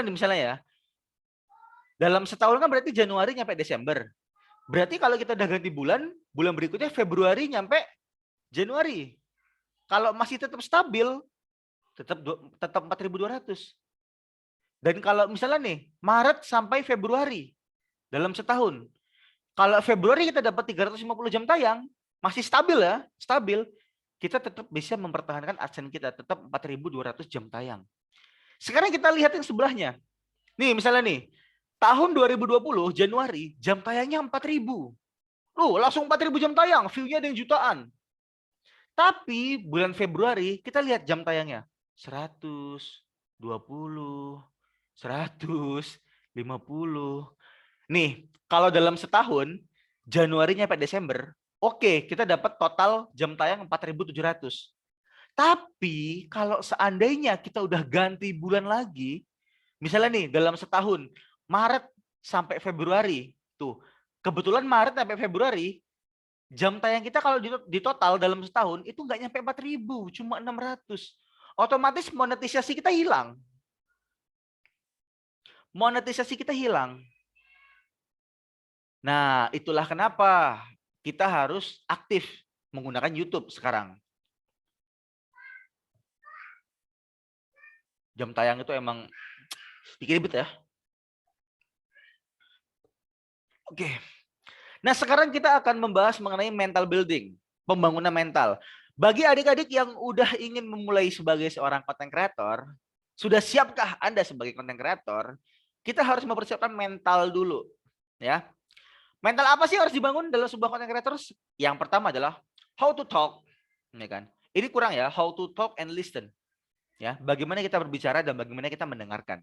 misalnya ya, dalam setahun kan berarti Januari sampai Desember. Berarti kalau kita udah ganti bulan berikutnya Februari nyampe Januari. Kalau masih tetap stabil, tetap 4.200. Dan kalau misalnya nih, Maret sampai Februari dalam setahun. Kalau Februari kita dapat 350 jam tayang, masih stabil ya, stabil. Kita tetap bisa mempertahankan AdSense kita, tetap 4.200 jam tayang. Sekarang kita lihat yang sebelahnya. Nih misalnya nih, tahun 2020 Januari jam tayangnya 4.000. Langsung 4.000 jam tayang, view-nya ada yang jutaan. Tapi bulan Februari kita lihat jam tayangnya 100, 20, 100, 50. Nih, kalau dalam setahun Januari sampai Desember, oke, kita dapat total jam tayang 4.700. Tapi kalau seandainya kita udah ganti bulan lagi, misalnya nih dalam setahun Maret sampai Februari, tuh kebetulan Maret sampai Februari jam tayang kita kalau di total dalam setahun itu nggak nyampe 4.000, cuma 600. Otomatis monetisasi kita hilang. Monetisasi kita hilang. Nah, itulah kenapa kita harus aktif menggunakan YouTube sekarang. Jam tayang itu emang bikin ribet ya. Oke. Nah, sekarang kita akan membahas mengenai mental building, pembangunan mental. Bagi adik-adik yang udah ingin memulai sebagai seorang content creator, sudah siapkah Anda sebagai content creator? Kita harus mempersiapkan mental dulu, ya. Mental apa sih harus dibangun dalam sebuah content creator? Yang pertama adalah how to talk, ya kan? Ini kurang ya, how to talk and listen. Ya, bagaimana kita berbicara dan bagaimana kita mendengarkan.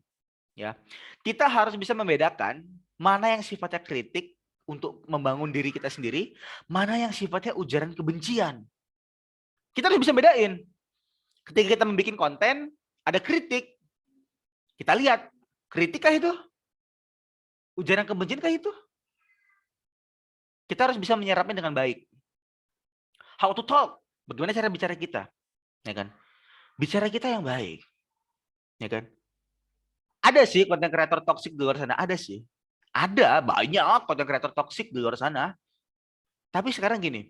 Ya, kita harus bisa membedakan mana yang sifatnya kritik untuk membangun diri kita sendiri, mana yang sifatnya ujaran kebencian. Kita harus bisa bedain. Ketika kita membuat konten, ada kritik. Kita lihat, kritikkah itu? Ujaran kebencian kah itu? Kita harus bisa menyerapnya dengan baik. How to talk, bagaimana cara bicara kita, ya kan? Bicara kita yang baik, ya kan? Ada sih konten kreator toksik di luar sana, ada sih. Ada banyak konten kreator toksik di luar sana. Tapi sekarang gini,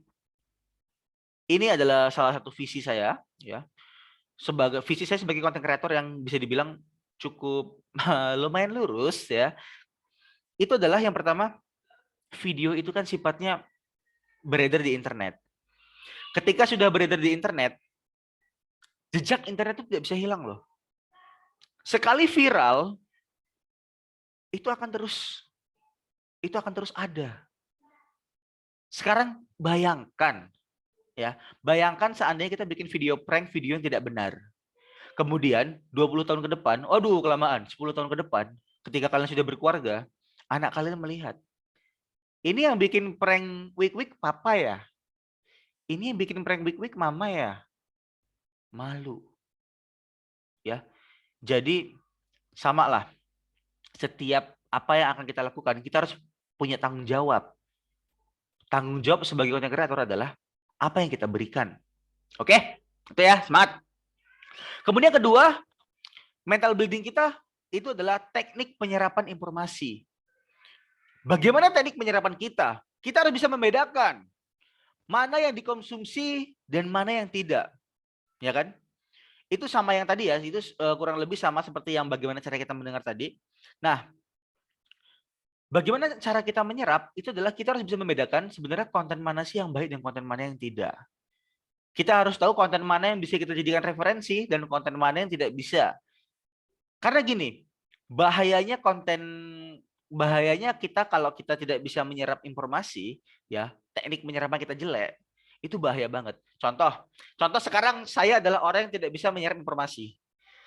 ini adalah salah satu visi saya, ya. Visi saya sebagai konten kreator yang bisa dibilang cukup lumayan lurus, ya. Itu adalah yang pertama, video itu kan sifatnya beredar di internet. Ketika sudah beredar di internet, jejak internet itu tidak bisa hilang loh. Sekali viral, itu akan terus ada. Sekarang bayangkan, ya, bayangkan seandainya kita bikin video prank, video yang tidak benar. Kemudian 20 tahun ke depan, aduh kelamaan, 10 tahun ke depan, ketika kalian sudah berkeluarga, anak kalian melihat, ini yang bikin prank wik-wik papa ya? Ini yang bikin prank wik-wik mama ya? Malu. Ya. Jadi samalah. Setiap apa yang akan kita lakukan, kita harus punya tanggung jawab. Tanggung jawab sebagai content creator adalah apa yang kita berikan. Oke? Itu ya, semangat. Kemudian kedua, mental building kita itu adalah teknik penyerapan informasi. Bagaimana teknik penyerapan kita? Kita harus bisa membedakan mana yang dikonsumsi dan mana yang tidak. Ya kan? Itu sama yang tadi ya, itu kurang lebih sama seperti yang bagaimana cara kita mendengar tadi. Nah, bagaimana cara kita menyerap, itu adalah kita harus bisa membedakan sebenarnya konten mana sih yang baik dan konten mana yang tidak. Kita harus tahu konten mana yang bisa kita jadikan referensi dan konten mana yang tidak bisa. Karena gini, bahayanya kita kalau kita tidak bisa menyerap informasi, ya teknik penyerapan kita jelek, itu bahaya banget. Contoh sekarang saya adalah orang yang tidak bisa menyerap informasi.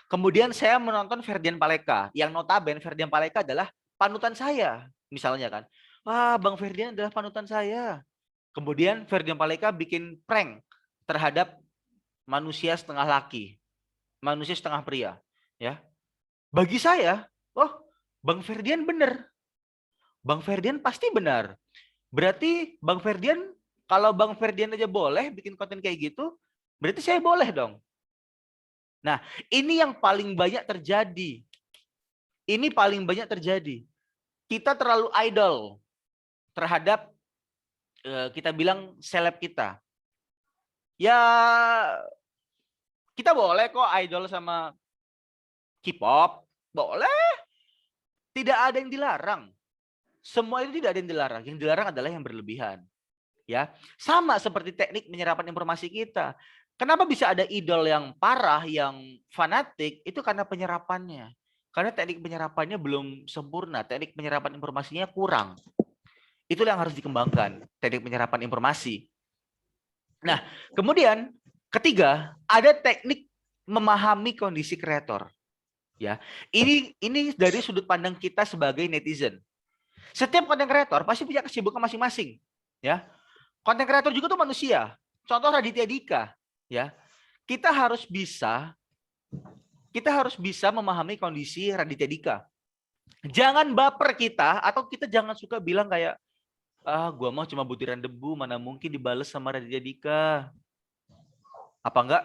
Kemudian saya menonton Ferdian Paleka, yang notabene Ferdian Paleka adalah panutan saya, misalnya kan. Wah, Bang Ferdian adalah panutan saya. Kemudian Ferdian Paleka bikin prank terhadap manusia setengah laki, manusia setengah pria, ya. Bagi saya, oh, Bang Ferdian benar. Bang Ferdian pasti benar. Berarti Bang Ferdian, kalau Bang Ferdian aja boleh bikin konten kayak gitu, berarti saya boleh dong. Nah, ini yang paling banyak terjadi. Ini paling banyak terjadi. Kita terlalu idol terhadap kita bilang seleb kita. Ya, kita boleh kok idol sama K-pop, boleh. Tidak ada yang dilarang. Semua itu tidak ada yang dilarang. Yang dilarang adalah yang berlebihan. Ya, sama seperti teknik menyerapan informasi kita. Kenapa bisa ada idol yang parah, yang fanatik? Itu karena penyerapannya. Karena teknik penyerapannya belum sempurna. Teknik penyerapan informasinya kurang. Itulah yang harus dikembangkan. Teknik penyerapan informasi. Nah, kemudian ketiga, ada teknik memahami kondisi kreator. Ya, ini dari sudut pandang kita sebagai netizen. Setiap konten kreator pasti punya kesibukan masing-masing. Ya, konten kreator juga tuh manusia. Contoh Raditya Dika. Ya, kita harus bisa memahami kondisi Raditya Dika. Jangan baper kita, atau kita jangan suka bilang kayak, gua mau cuma butiran debu, mana mungkin dibales sama Raditya Dika. Apa enggak?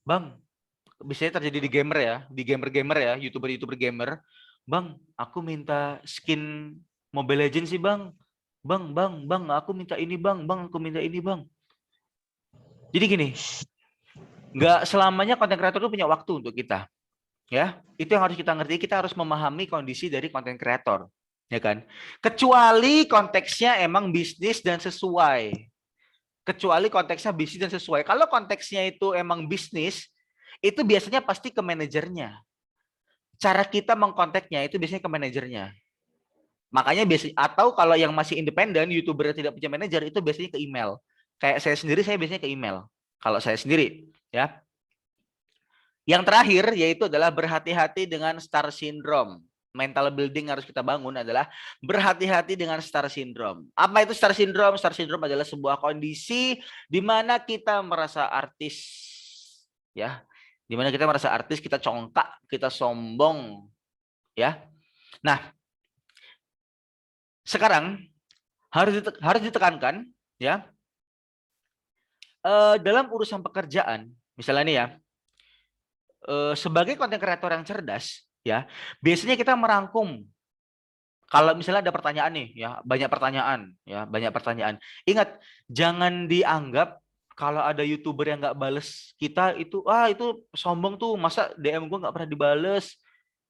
Bang, biasanya terjadi di gamer ya, di gamer ya, youtuber gamer. Bang, aku minta skin Mobile Legends sih bang. Bang, aku minta ini bang, aku minta ini bang. Jadi gini, nggak selamanya konten kreator itu punya waktu untuk kita. Ya, itu yang harus kita ngerti. Kita harus memahami kondisi dari konten kreator, ya kan? Kecuali konteksnya emang bisnis dan sesuai. Kecuali konteksnya bisnis dan sesuai. Kalau konteksnya itu emang bisnis, itu biasanya pasti ke manajernya. Cara kita mengkontaknya itu biasanya ke manajernya. Makanya biasanya, atau kalau yang masih independen, YouTuber yang tidak punya manajer, itu biasanya ke email. Kayak saya sendiri, saya biasanya ke email. Kalau saya sendiri, ya. Yang terakhir yaitu adalah berhati-hati dengan star syndrome. Mental building harus kita bangun adalah berhati-hati dengan star syndrome. Apa itu star syndrome? Star syndrome adalah sebuah kondisi di mana kita merasa artis, ya, di mana kita merasa artis, kita congkak, kita sombong, ya. Nah, sekarang harus ditekankan, ya, dalam urusan pekerjaan, misalnya nih ya, sebagai konten kreator yang cerdas, ya, biasanya kita merangkum. Kalau misalnya ada pertanyaan nih, ya, banyak pertanyaan. Ingat, jangan dianggap kalau ada YouTuber yang nggak bales kita itu, itu sombong tuh, masa DM gue nggak pernah dibales.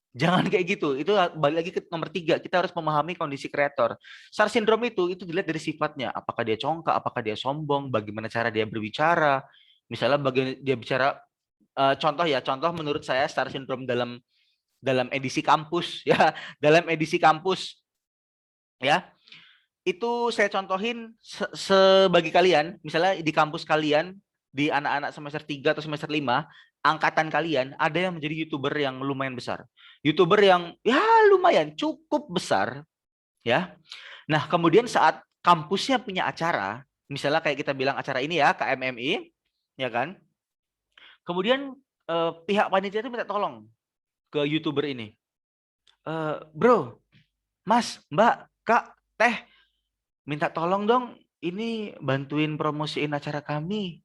Jangan kayak gitu. Itu balik lagi ke nomor 3. Kita harus memahami kondisi kreator. Star syndrome itu dilihat dari sifatnya. Apakah dia congkak, apakah dia sombong, bagaimana cara dia berbicara. Misalnya bagaimana dia bicara. Contoh menurut saya star syndrome dalam edisi kampus, ya, dalam edisi kampus, ya, itu saya contohin sebagai kalian, misalnya di kampus kalian, di anak-anak semester 3 atau semester 5, angkatan kalian ada yang menjadi YouTuber yang lumayan besar, YouTuber yang ya lumayan cukup besar, ya. Nah, kemudian saat kampusnya punya acara, misalnya kayak kita bilang acara ini ya, KMMI, ya kan? Kemudian pihak panitia itu minta tolong ke YouTuber ini. Bro, Mas, Mbak, Kak, Teh, minta tolong dong ini bantuin promosiin acara kami.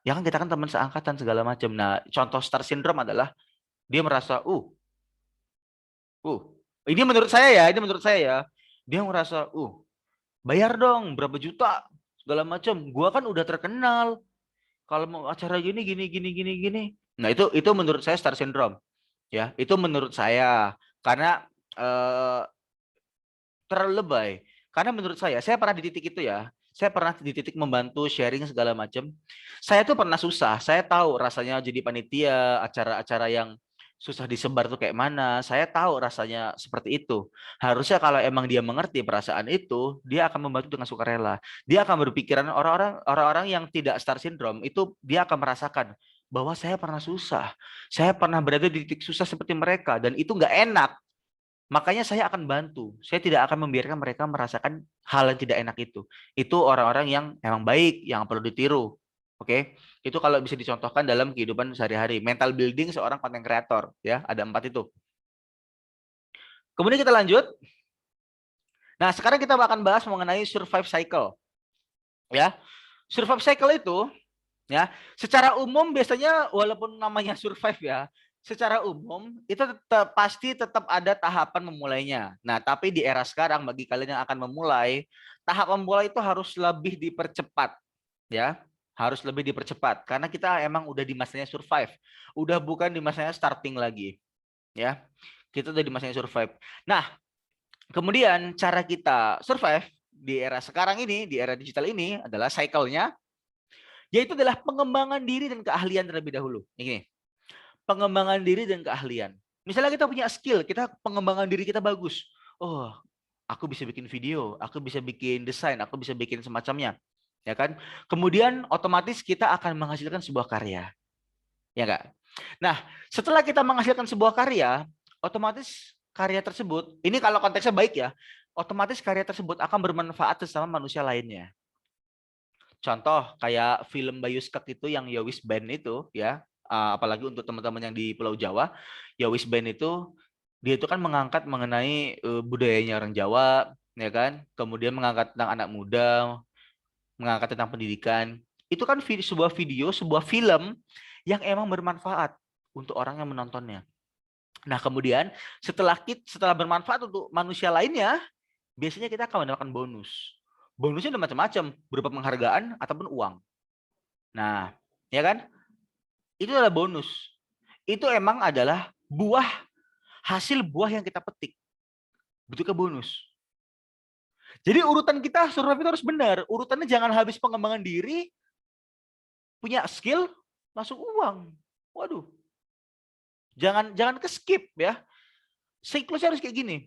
Ya kan kita kan teman seangkatan segala macam. Nah, contoh star syndrome adalah dia merasa, ini menurut saya ya, dia merasa, bayar dong berapa juta segala macam. Gua kan udah terkenal. Kalau mau acara gini. Nah, itu menurut saya star syndrome. Ya, itu menurut saya karena terlalu lebay. Karena menurut saya pernah di titik itu ya. Saya pernah di titik membantu sharing segala macam. Saya tuh pernah susah. Saya tahu rasanya jadi panitia acara-acara yang susah disebar tuh kayak mana. Saya tahu rasanya seperti itu. Harusnya kalau emang dia mengerti perasaan itu, dia akan membantu dengan sukarela. Dia akan berpikiran orang-orang yang tidak star syndrome itu dia akan merasakan bahwa saya pernah susah. Saya pernah berada di titik susah seperti mereka dan itu nggak enak. Makanya saya akan bantu. Saya tidak akan membiarkan mereka merasakan hal yang tidak enak itu. Itu orang-orang yang emang baik, yang perlu ditiru. Oke, itu kalau bisa dicontohkan dalam kehidupan sehari-hari. Mental building seorang content creator, ya, ada 4 itu. Kemudian kita lanjut. Nah, sekarang kita akan bahas mengenai survive cycle. Ya, survive cycle itu, ya, secara umum biasanya walaupun namanya survive ya, secara umum itu pasti tetap ada tahapan memulainya. Nah, tapi di era sekarang bagi kalian yang akan memulai, tahap memulai itu harus lebih dipercepat, ya. Harus lebih dipercepat karena kita emang udah di masanya survive. Udah bukan di masanya starting lagi, ya. Kita udah di masanya survive. Nah, kemudian cara kita survive di era sekarang ini, di era digital ini adalah cycle-nya yaitu adalah pengembangan diri dan keahlian terlebih dahulu. Ini. Pengembangan diri dan keahlian. Misalnya kita punya skill, kita pengembangan diri kita bagus. Oh, aku bisa bikin video, aku bisa bikin desain, aku bisa bikin semacamnya. Ya kan? Kemudian otomatis kita akan menghasilkan sebuah karya. Ya enggak? Nah, setelah kita menghasilkan sebuah karya, otomatis karya tersebut, ini kalau konteksnya baik ya, otomatis karya tersebut akan bermanfaat sesama manusia lainnya. Contoh kayak film Bayuskek itu yang Yowis Band itu ya, apalagi untuk teman-teman yang di Pulau Jawa, Yowis Band itu dia itu kan mengangkat mengenai budayanya orang Jawa, ya kan? Kemudian mengangkat tentang anak muda, mengangkat tentang pendidikan. Itu kan sebuah video, sebuah film yang emang bermanfaat untuk orang yang menontonnya. Nah, kemudian setelah bermanfaat untuk manusia lainnya, biasanya kita akan mendapatkan bonus. Bonusnya ada macam-macam, berupa penghargaan ataupun uang. Nah, ya kan? Itu adalah bonus. Itu emang adalah hasil buah yang kita petik. Bentuknya bonus. Jadi urutan kita survive itu harus benar. Urutannya jangan habis pengembangan diri, punya skill, langsung uang. Waduh. Jangan ke skip ya. Siklusnya harus kayak gini.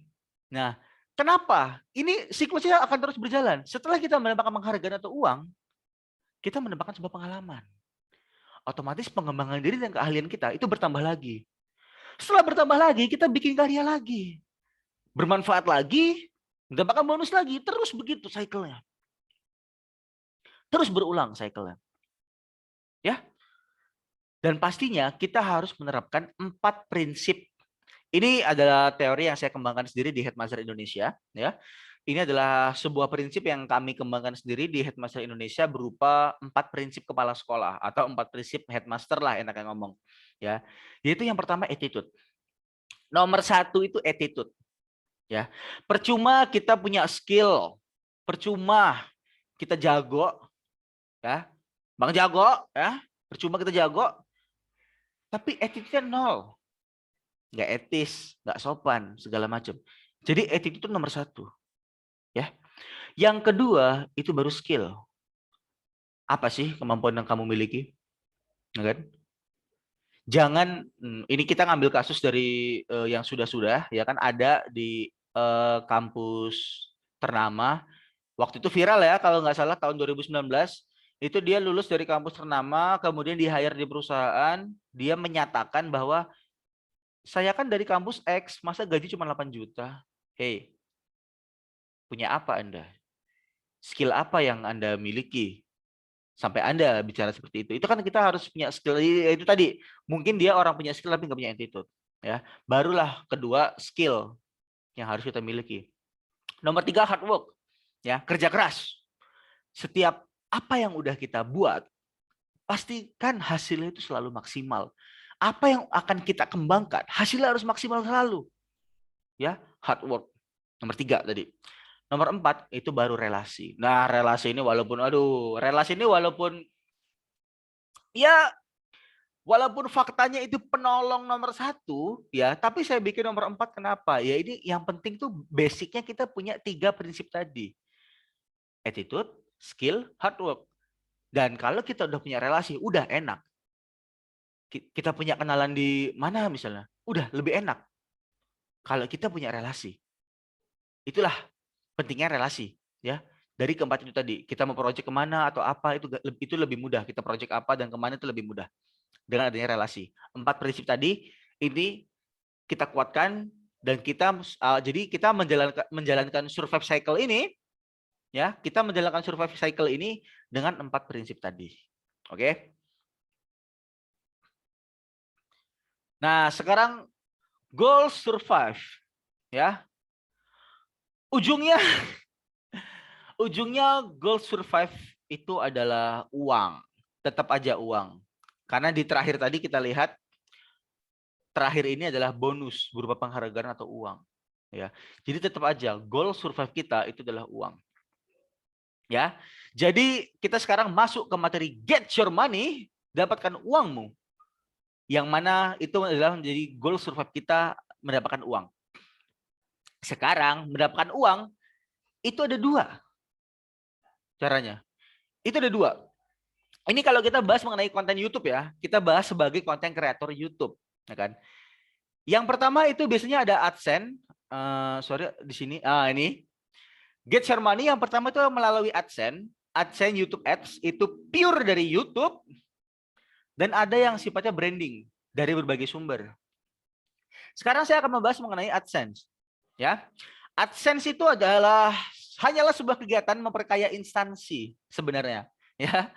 Nah, kenapa? Ini siklusnya akan terus berjalan. Setelah kita mendapatkan penghargaan atau uang, kita mendapatkan sebuah pengalaman. Otomatis pengembangan diri dan keahlian kita itu bertambah lagi. Setelah bertambah lagi, kita bikin karya lagi. Bermanfaat lagi, mendapatkan bonus lagi. Terus begitu cycle-nya. Terus berulang cycle-nya. Ya. Dan pastinya kita harus menerapkan 4 prinsip. Ini adalah teori yang saya kembangkan sendiri di Headmaster Indonesia. Ya. Ini adalah sebuah prinsip yang kami kembangkan sendiri di Headmaster Indonesia berupa 4 prinsip kepala sekolah atau 4 prinsip headmaster lah enaknya ngomong. Ya, yaitu yang pertama attitude. Nomor 1 itu attitude. Ya, percuma kita punya skill, percuma kita jago, ya, bang jago, ya, percuma kita jago, tapi attitude-nya 0. Nggak etis, nggak sopan, segala macam. Jadi attitude itu nomor 1. Ya. Yang kedua itu baru skill. Apa sih kemampuan yang kamu miliki? Ya kan? Jangan, ini kita ngambil kasus dari yang sudah-sudah, ya kan, ada di kampus ternama. Waktu itu viral ya, kalau nggak salah tahun 2019. Itu dia lulus dari kampus ternama, kemudian di-hire di perusahaan, dia menyatakan bahwa saya kan dari kampus X, masa gaji cuma 8 juta? Hey, punya apa Anda? Skill apa yang Anda miliki? Sampai Anda bicara seperti itu. Itu kan kita harus punya skill. Itu tadi, mungkin dia orang punya skill tapi nggak punya attitude. Ya, barulah kedua skill yang harus kita miliki. Nomor 3 hard work. Ya, kerja keras. Setiap apa yang udah kita buat, pastikan hasilnya itu selalu maksimal. Apa yang akan kita kembangkan, hasilnya harus maksimal selalu. Ya, hard work. Nomor 3 tadi. Nomor 4 itu baru relasi. Nah, relasi ini walaupun walaupun faktanya itu penolong nomor 1, ya, tapi saya bikin nomor 4 kenapa? Ya ini yang penting tuh basicnya kita punya 3 prinsip tadi. Attitude, skill, hard work. Dan kalau kita udah punya relasi, udah enak. Kita punya kenalan di mana misalnya, udah lebih enak. Kalau kita punya relasi. Itulah pentingnya relasi, ya. Dari keempat itu tadi, kita mau project kemana atau apa, itu lebih mudah. Kita project apa dan kemana itu lebih mudah dengan adanya relasi. 4 prinsip tadi ini kita kuatkan dan jadi kita menjalankan survive cycle ini, ya, kita menjalankan survive cycle ini dengan 4 prinsip tadi. Oke. Nah, sekarang goal survive, ya. Ujungnya goal survive itu adalah uang. Tetap aja uang. Karena di terakhir tadi kita lihat terakhir ini adalah bonus berupa penghargaan atau uang. Ya. Jadi tetap aja goal survive kita itu adalah uang. Ya. Jadi kita sekarang masuk ke materi get your money, dapatkan uangmu. Yang mana itu adalah menjadi goal survive kita mendapatkan uang. Sekarang mendapatkan uang itu ada 2 caranya. Itu ada 2. Ini kalau kita bahas mengenai konten YouTube ya, kita bahas sebagai konten kreator YouTube, ya kan? Yang pertama itu biasanya ada AdSense. Sorry di sini. Ini get your money yang pertama itu melalui AdSense. AdSense YouTube Ads itu pure dari YouTube. Dan ada yang sifatnya branding dari berbagai sumber. Sekarang saya akan membahas mengenai AdSense. Ya, AdSense itu hanyalah sebuah kegiatan memperkaya instansi sebenarnya. Ya,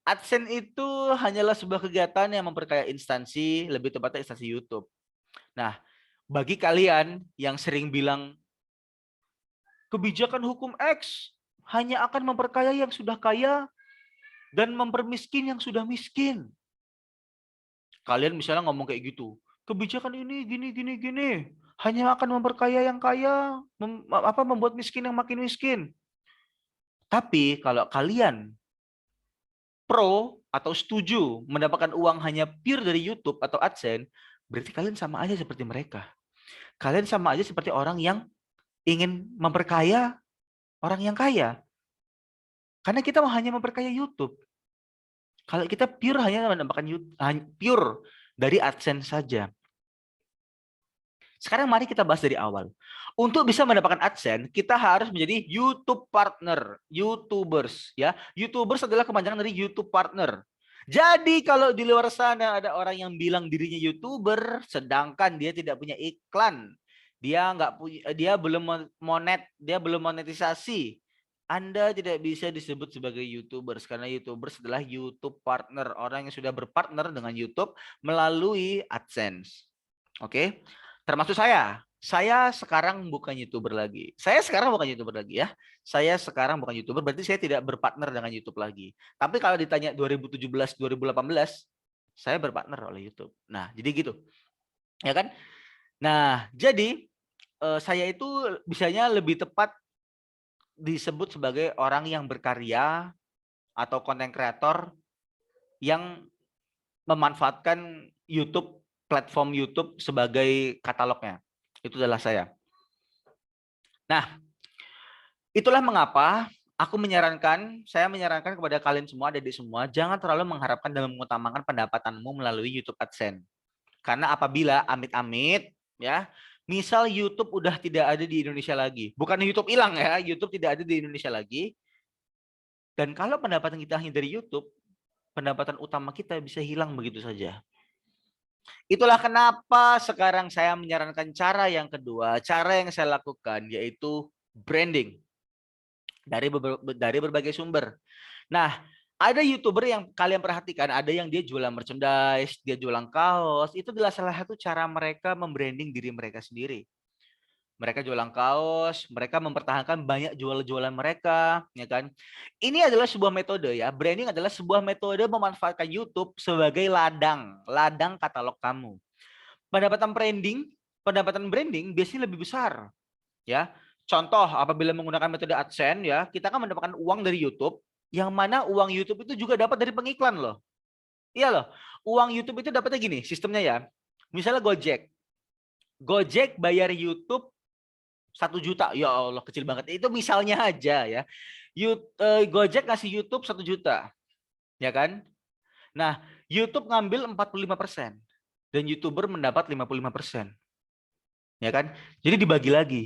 AdSense itu hanyalah sebuah kegiatan yang memperkaya instansi, lebih tepatnya instansi YouTube. Nah, bagi kalian yang sering bilang kebijakan hukum X hanya akan memperkaya yang sudah kaya dan mempermiskin yang sudah miskin. Kalian misalnya ngomong kayak gitu, kebijakan ini gini, hanya akan memperkaya yang kaya, membuat miskin yang makin miskin. Tapi kalau kalian pro atau setuju mendapatkan uang hanya pure dari YouTube atau AdSense, berarti kalian sama aja seperti mereka. Kalian sama aja seperti orang yang ingin memperkaya orang yang kaya. Karena kita hanya memperkaya YouTube. Kalau kita pure hanya mendapatkan pure dari AdSense saja. Sekarang mari kita bahas dari awal. Untuk bisa mendapatkan AdSense, kita harus menjadi YouTube partner, YouTubers, ya. YouTubers adalah kepanjangan dari YouTube partner. Jadi kalau di luar sana ada orang yang bilang dirinya YouTuber, sedangkan dia tidak punya iklan, dia nggak punya, dia belum monetisasi, Anda tidak bisa disebut sebagai YouTubers karena YouTubers adalah YouTube partner, orang yang sudah berpartner dengan YouTube melalui AdSense. Oke? Termasuk saya. Saya sekarang bukan YouTuber lagi. Saya sekarang bukan YouTuber lagi ya. Saya sekarang bukan YouTuber, berarti saya tidak berpartner dengan YouTube lagi. Tapi kalau ditanya 2017, 2018, saya berpartner oleh YouTube. Nah, jadi gitu. Ya kan? Nah, jadi saya itu bisanya lebih tepat disebut sebagai orang yang berkarya atau konten kreator yang memanfaatkan YouTube, platform YouTube sebagai katalognya. Itu adalah saya. Nah, itulah mengapa saya menyarankan kepada kalian semua, adik-adik semua, jangan terlalu mengharapkan dan mengutamakan pendapatanmu melalui YouTube AdSense. Karena apabila amit-amit, ya, misal YouTube udah tidak ada di Indonesia lagi, bukan YouTube hilang ya, YouTube tidak ada di Indonesia lagi, dan kalau pendapatan kita hanya dari YouTube, pendapatan utama kita bisa hilang begitu saja. Itulah kenapa sekarang saya menyarankan cara yang kedua, cara yang saya lakukan yaitu branding dari berbagai sumber. Nah, ada YouTuber yang kalian perhatikan, ada yang dia jualan merchandise, dia jualan kaos, itu adalah salah satu cara mereka membranding diri mereka sendiri. Mereka jualan kaos, mereka mempertahankan banyak jualan mereka, ya kan? Ini adalah sebuah metode ya. Branding adalah sebuah metode memanfaatkan YouTube sebagai ladang katalog kamu. Pendapatan branding biasanya lebih besar, ya. Contoh, apabila menggunakan metode AdSense ya, kita kan mendapatkan uang dari YouTube, yang mana uang YouTube itu juga dapat dari pengiklan loh. Iya loh. Uang YouTube itu dapatnya gini, sistemnya ya. Misalnya Gojek bayar YouTube 1 juta, ya Allah kecil banget. Itu misalnya aja ya. Gojek ngasih YouTube 1 juta, ya kan? Nah, YouTube ngambil 45% dan YouTuber mendapat 55%, ya kan? Jadi dibagi lagi.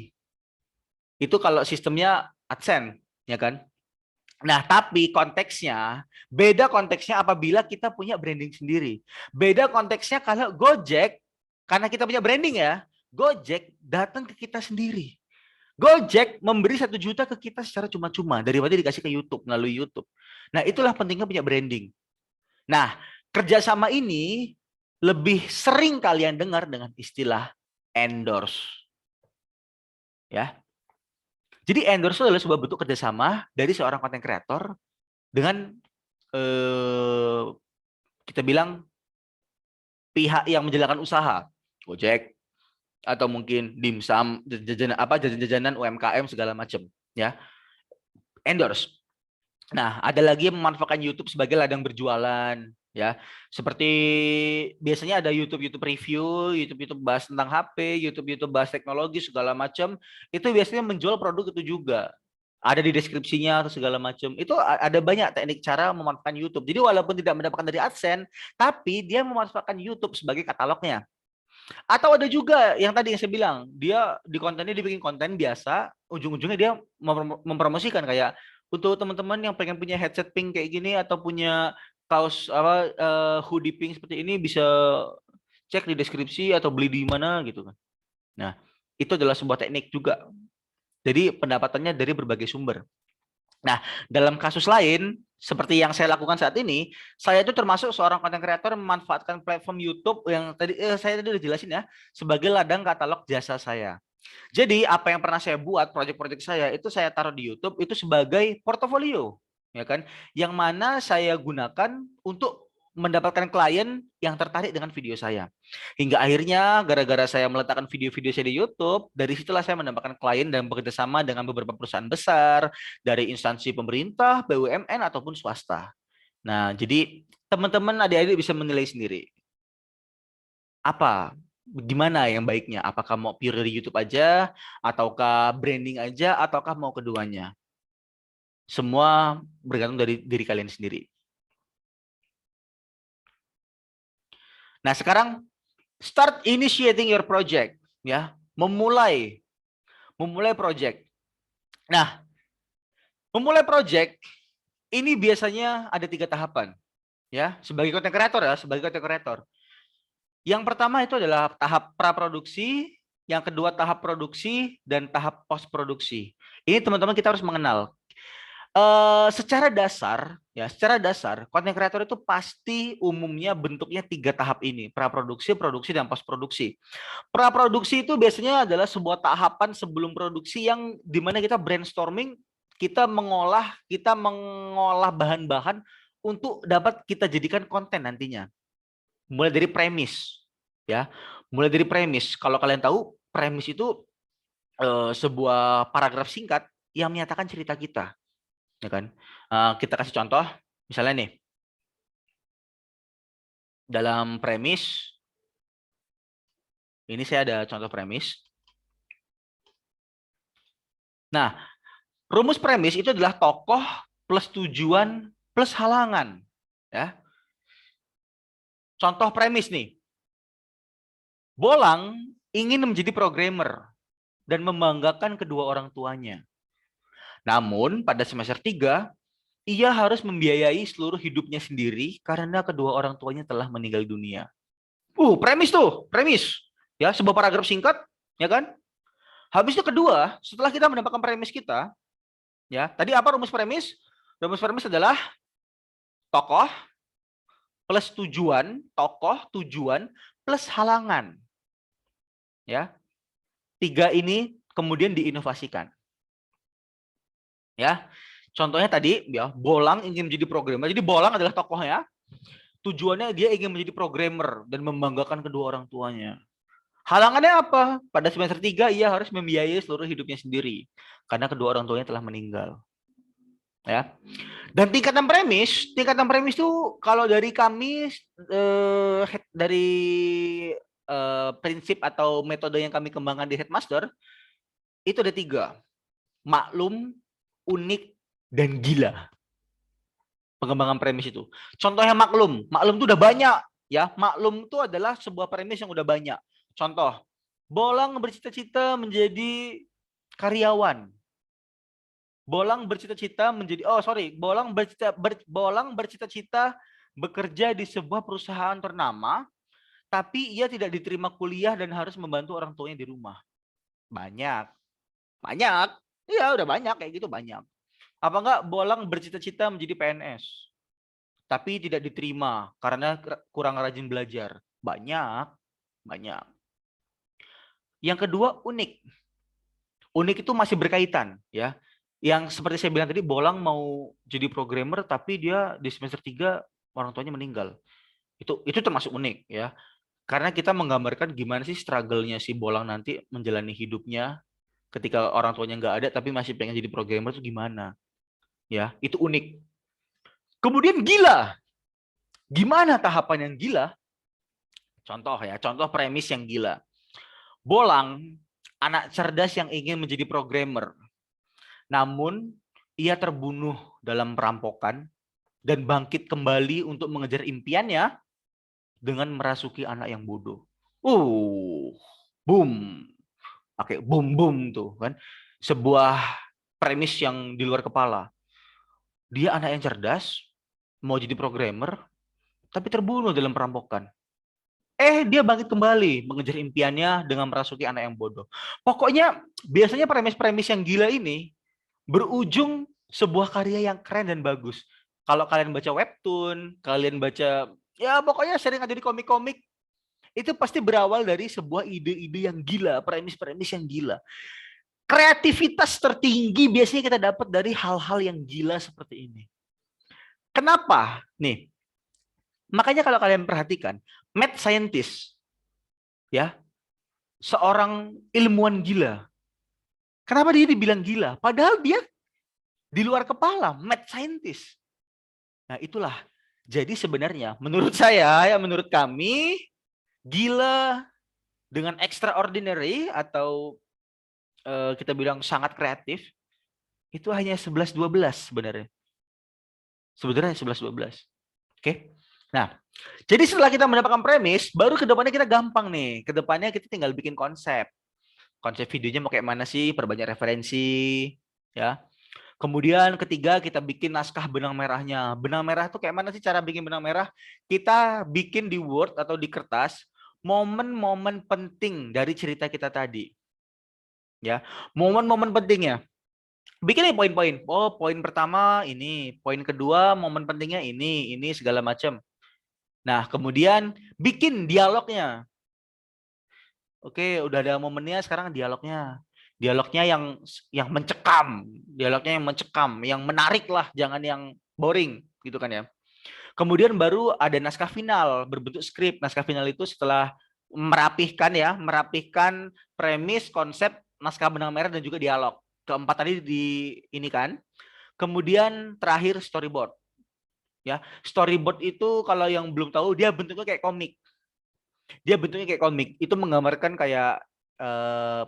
Itu kalau sistemnya AdSense, ya kan? Nah, tapi beda konteksnya apabila kita punya branding sendiri. Beda konteksnya kalau Gojek, karena kita punya branding ya, Gojek datang ke kita sendiri. Gojek memberi 1 juta ke kita secara cuma-cuma daripada dikasih ke YouTube melalui YouTube. Nah, itulah pentingnya punya branding. Nah, kerjasama ini lebih sering kalian dengar dengan istilah endorse. Ya. Jadi endorse adalah sebuah bentuk kerjasama dari seorang content creator dengan kita bilang pihak yang menjalankan usaha, Gojek, atau mungkin dimsum, jajanan UMKM segala macam, ya. Endorse. Nah, ada lagi yang memanfaatkan YouTube sebagai ladang berjualan, ya. Seperti biasanya ada YouTube review, YouTube bahas tentang HP, YouTube bahas teknologi segala macam. Itu biasanya menjual produk itu juga. Ada di deskripsinya atau segala macam. Itu ada banyak teknik cara memanfaatkan YouTube. Jadi walaupun tidak mendapatkan dari AdSense, tapi dia memanfaatkan YouTube sebagai katalognya. Atau ada juga yang tadi yang saya bilang, dia di kontennya dibikin konten biasa, ujung-ujungnya dia mempromosikan kayak untuk teman-teman yang pengen punya headset pink kayak gini atau punya kaos hoodie pink seperti ini bisa cek di deskripsi atau beli di mana gitu kan. Nah, itu adalah sebuah teknik juga. Jadi pendapatannya dari berbagai sumber. Nah, dalam kasus lain, seperti yang saya lakukan saat ini, saya itu termasuk seorang content creator memanfaatkan platform YouTube yang tadi saya udah jelasin ya, sebagai ladang katalog jasa saya. Jadi apa yang pernah saya buat, proyek-proyek saya itu saya taruh di YouTube itu sebagai portofolio, ya kan? Yang mana saya gunakan untuk mendapatkan klien yang tertarik dengan video saya. Hingga akhirnya gara-gara saya meletakkan video-video saya di YouTube, dari situlah saya mendapatkan klien dan bekerja sama dengan beberapa perusahaan besar dari instansi pemerintah, BUMN ataupun swasta. Nah, jadi teman-teman adik-adik bisa menilai sendiri. apa? Gimana yang baiknya? Apakah mau pure dari YouTube aja, ataukah branding aja, ataukah mau keduanya? Semua bergantung dari diri kalian sendiri. Nah, sekarang start initiating your project, ya. Memulai project. Nah, memulai project ini biasanya ada 3 tahapan, ya. Sebagai content creator ya, sebagai content creator. Yang pertama itu adalah tahap praproduksi, yang kedua tahap produksi, dan tahap post produksi. Ini teman-teman kita harus mengenal. Secara dasar, content creator itu pasti umumnya bentuknya 3 tahap ini: praproduksi, produksi, dan post produksi. Praproduksi itu biasanya adalah sebuah tahapan sebelum produksi yang dimana kita brainstorming, kita mengolah bahan-bahan untuk dapat kita jadikan konten nantinya. Mulai dari premis, ya. Mulai dari premis. Kalau kalian tahu, premis itu sebuah paragraf singkat yang menyatakan cerita kita, ya kan? Kita kasih contoh, misalnya nih, dalam premis, ini saya ada contoh premis. Nah, rumus premis itu adalah tokoh plus tujuan plus halangan, ya. Contoh premis nih. Bolang ingin menjadi programmer dan membanggakan kedua orang tuanya. Namun pada semester 3, ia harus membiayai seluruh hidupnya sendiri karena kedua orang tuanya telah meninggal dunia. Premis tuh, premis. Ya, sebuah paragraf singkat, ya kan? Habis itu kedua, setelah kita mendapatkan premis kita, ya, tadi apa rumus premis? Rumus premis adalah tokoh plus tujuan, plus halangan. Ya. 3 ini kemudian diinovasikan. Ya. Contohnya tadi, ya, Bolang ingin menjadi programmer. Jadi Bolang adalah tokohnya. Tujuannya dia ingin menjadi programmer dan membanggakan kedua orang tuanya. Halangannya apa? Pada semester 3 ia harus membiayai seluruh hidupnya sendiri karena kedua orang tuanya telah meninggal. Ya. Dan tingkatan premis itu kalau dari kami dari prinsip atau metode yang kami kembangkan di Headmaster itu ada 3: maklum, unik, dan gila. Pengembangan premis itu. Contohnya maklum itu udah banyak, ya. Maklum itu adalah sebuah premis yang udah banyak. Contoh, Bolang bercita-cita menjadi karyawan. Bolang bercita-cita bekerja di sebuah perusahaan ternama, tapi ia tidak diterima kuliah dan harus membantu orang tuanya di rumah. Banyak. Iya, udah banyak kayak gitu, banyak. Apa enggak Bolang bercita-cita menjadi PNS, tapi tidak diterima karena kurang rajin belajar. Banyak. Yang kedua, unik. Unik itu masih berkaitan, ya. Yang seperti saya bilang tadi, Bolang mau jadi programmer tapi dia di semester 3 orang tuanya meninggal. Itu termasuk unik, ya. Karena kita menggambarkan gimana sih struggle-nya si Bolang nanti menjalani hidupnya ketika orang tuanya nggak ada tapi masih pengen jadi programmer itu gimana. Ya, itu unik. Kemudian gila. Gimana tahapan yang gila? Contoh premis yang gila. Bolang, anak cerdas yang ingin menjadi programmer. Namun, ia terbunuh dalam perampokan dan bangkit kembali untuk mengejar impiannya dengan merasuki anak yang bodoh. Boom. Oke, boom tuh kan. Sebuah premis yang di luar kepala. Dia anak yang cerdas, mau jadi programmer, tapi terbunuh dalam perampokan. Dia bangkit kembali mengejar impiannya dengan merasuki anak yang bodoh. Pokoknya biasanya premis-premis yang gila ini berujung sebuah karya yang keren dan bagus. Kalau kalian baca webtoon, kalian baca, ya pokoknya sering ada di komik-komik, itu pasti berawal dari sebuah ide-ide yang gila, premis-premis yang gila. Kreativitas tertinggi biasanya kita dapat dari hal-hal yang gila seperti ini. Kenapa? Nih, makanya kalau kalian perhatikan, mad scientist, ya, seorang ilmuwan gila. Kenapa dia dibilang gila? Padahal dia di luar kepala, mad scientist. Nah itulah. Jadi sebenarnya menurut saya, ya menurut kami, gila, dengan extraordinary atau kita bilang sangat kreatif, itu hanya 11-12 sebenarnya. Sebenarnya 11-12. Oke. Nah, jadi setelah kita mendapatkan premis, baru ke depannya kita gampang nih. Ke depannya kita tinggal bikin konsep. Konsep videonya mau kayak mana sih? Perbanyak referensi, ya. Kemudian ketiga kita bikin naskah benang merahnya. Benang merah tuh kayak mana sih cara bikin benang merah? Kita bikin di Word atau di kertas momen-momen penting dari cerita kita tadi. Ya, momen-momen pentingnya. Bikin nih poin-poin. Oh, poin pertama ini, poin kedua momen pentingnya ini segala macam. Nah, kemudian bikin dialognya. Oke, udah ada momennya, sekarang dialognya. Dialognya yang mencekam, dialognya yang mencekam, yang menarik lah, jangan yang boring, gitu kan ya. Kemudian baru ada naskah final berbentuk skrip. Naskah final itu setelah merapihkan premis, konsep, naskah benang merah dan juga dialog. Keempat tadi di ini kan. Kemudian terakhir storyboard. Ya, storyboard itu kalau yang belum tahu dia bentuknya kayak komik. Dia bentuknya kayak komik. Itu menggambarkan kayak